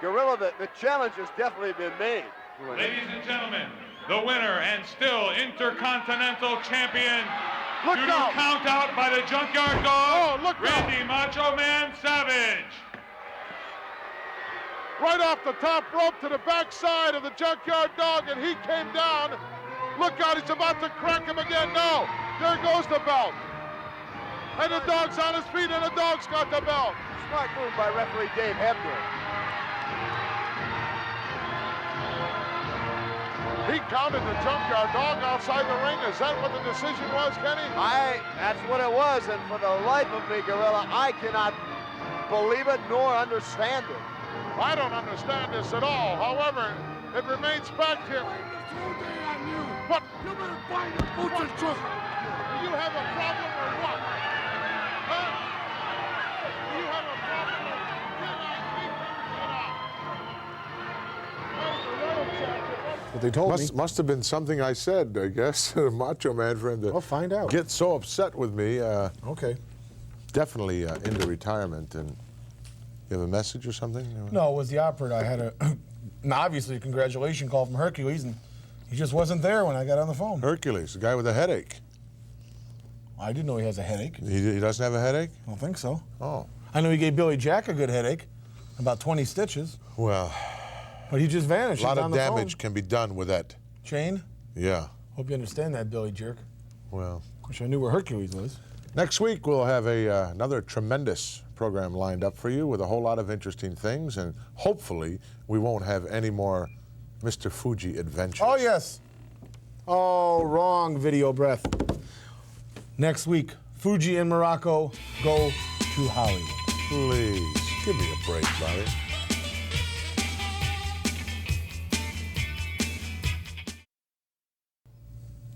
Gorilla, the challenge has definitely been made. Ladies and gentlemen, the winner and still Intercontinental Champion, due to count out by the Junkyard Dog, Randy Macho Man Savage. Right off the top rope to the backside of the Junkyard Dog, and he came down. Look out, he's about to crack him again. No, there goes the belt. And the dog's on his feet, and the dog's got the belt. Smart move by referee Dave Hebner. He counted the Junkyard Dog outside the ring. Is that what the decision was, Kenny? That's what it was, and for the life of me, Gorilla, I cannot believe it nor understand it. I don't understand this at all. However, it remains fact here. What? You better find the butcher truck. Do you have a problem or what? Huh? Do you have a problem or What they told me must have been something I said, I guess, Macho Man, for him to find out. Get so upset with me. Okay. Definitely into retirement. And you have a message or something? No, it was the operator. I had obviously a congratulation call from Hercules, and he just wasn't there when I got on the phone. Hercules, the guy with a headache. I didn't know he has a headache. He doesn't have a headache? I don't think so. Oh. I know he gave Billy Jack a good headache, about 20 stitches. Well. But he just vanished. A lot He's of on the damage phone. can be done with that. Chain? Yeah. Hope you understand that, Billy Jerk. Well. Wish I knew where Hercules was. Next week, we'll have another tremendous program lined up for you with a whole lot of interesting things, and hopefully we won't have any more Mr. Fuji adventures. Oh, yes. Oh, wrong video breath. Next week, Fuji and Morocco go to Hollywood. Please, give me a break, Bobby.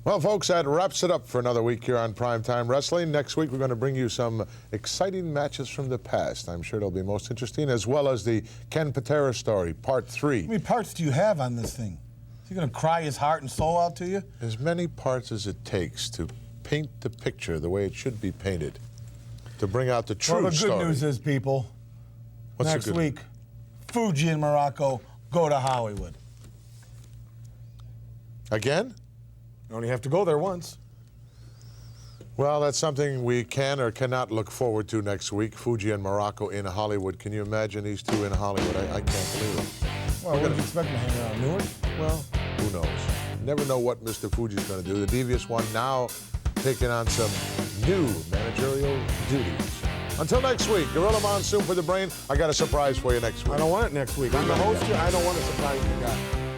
Well, folks, that wraps it up for another week here on Prime Time Wrestling. Next week, we're going to bring you some exciting matches from the past. I'm sure it'll be most interesting, as well as the Ken Patera story, Part 3. How many parts do you have on this thing? Is he going to cry his heart and soul out to you? As many parts as it takes to paint the picture the way it should be painted, to bring out the true story. Well, the good news is, people, What's next week, Fuji and Morocco go to Hollywood. Again? You only have to go there once. Well, that's something we can or cannot look forward to next week. Fuji and Morocco in Hollywood. Can you imagine these two in Hollywood? I can't believe it. Well, what do you expect to hang around Newark? Well, who knows? Never know what Mr. Fuji's going to do. The Devious One now taking on some new managerial duties. Until next week, Gorilla Monsoon for the Brain. I got a surprise for you next week. I don't want it next week. I'm the host here. I don't want a surprise you guy.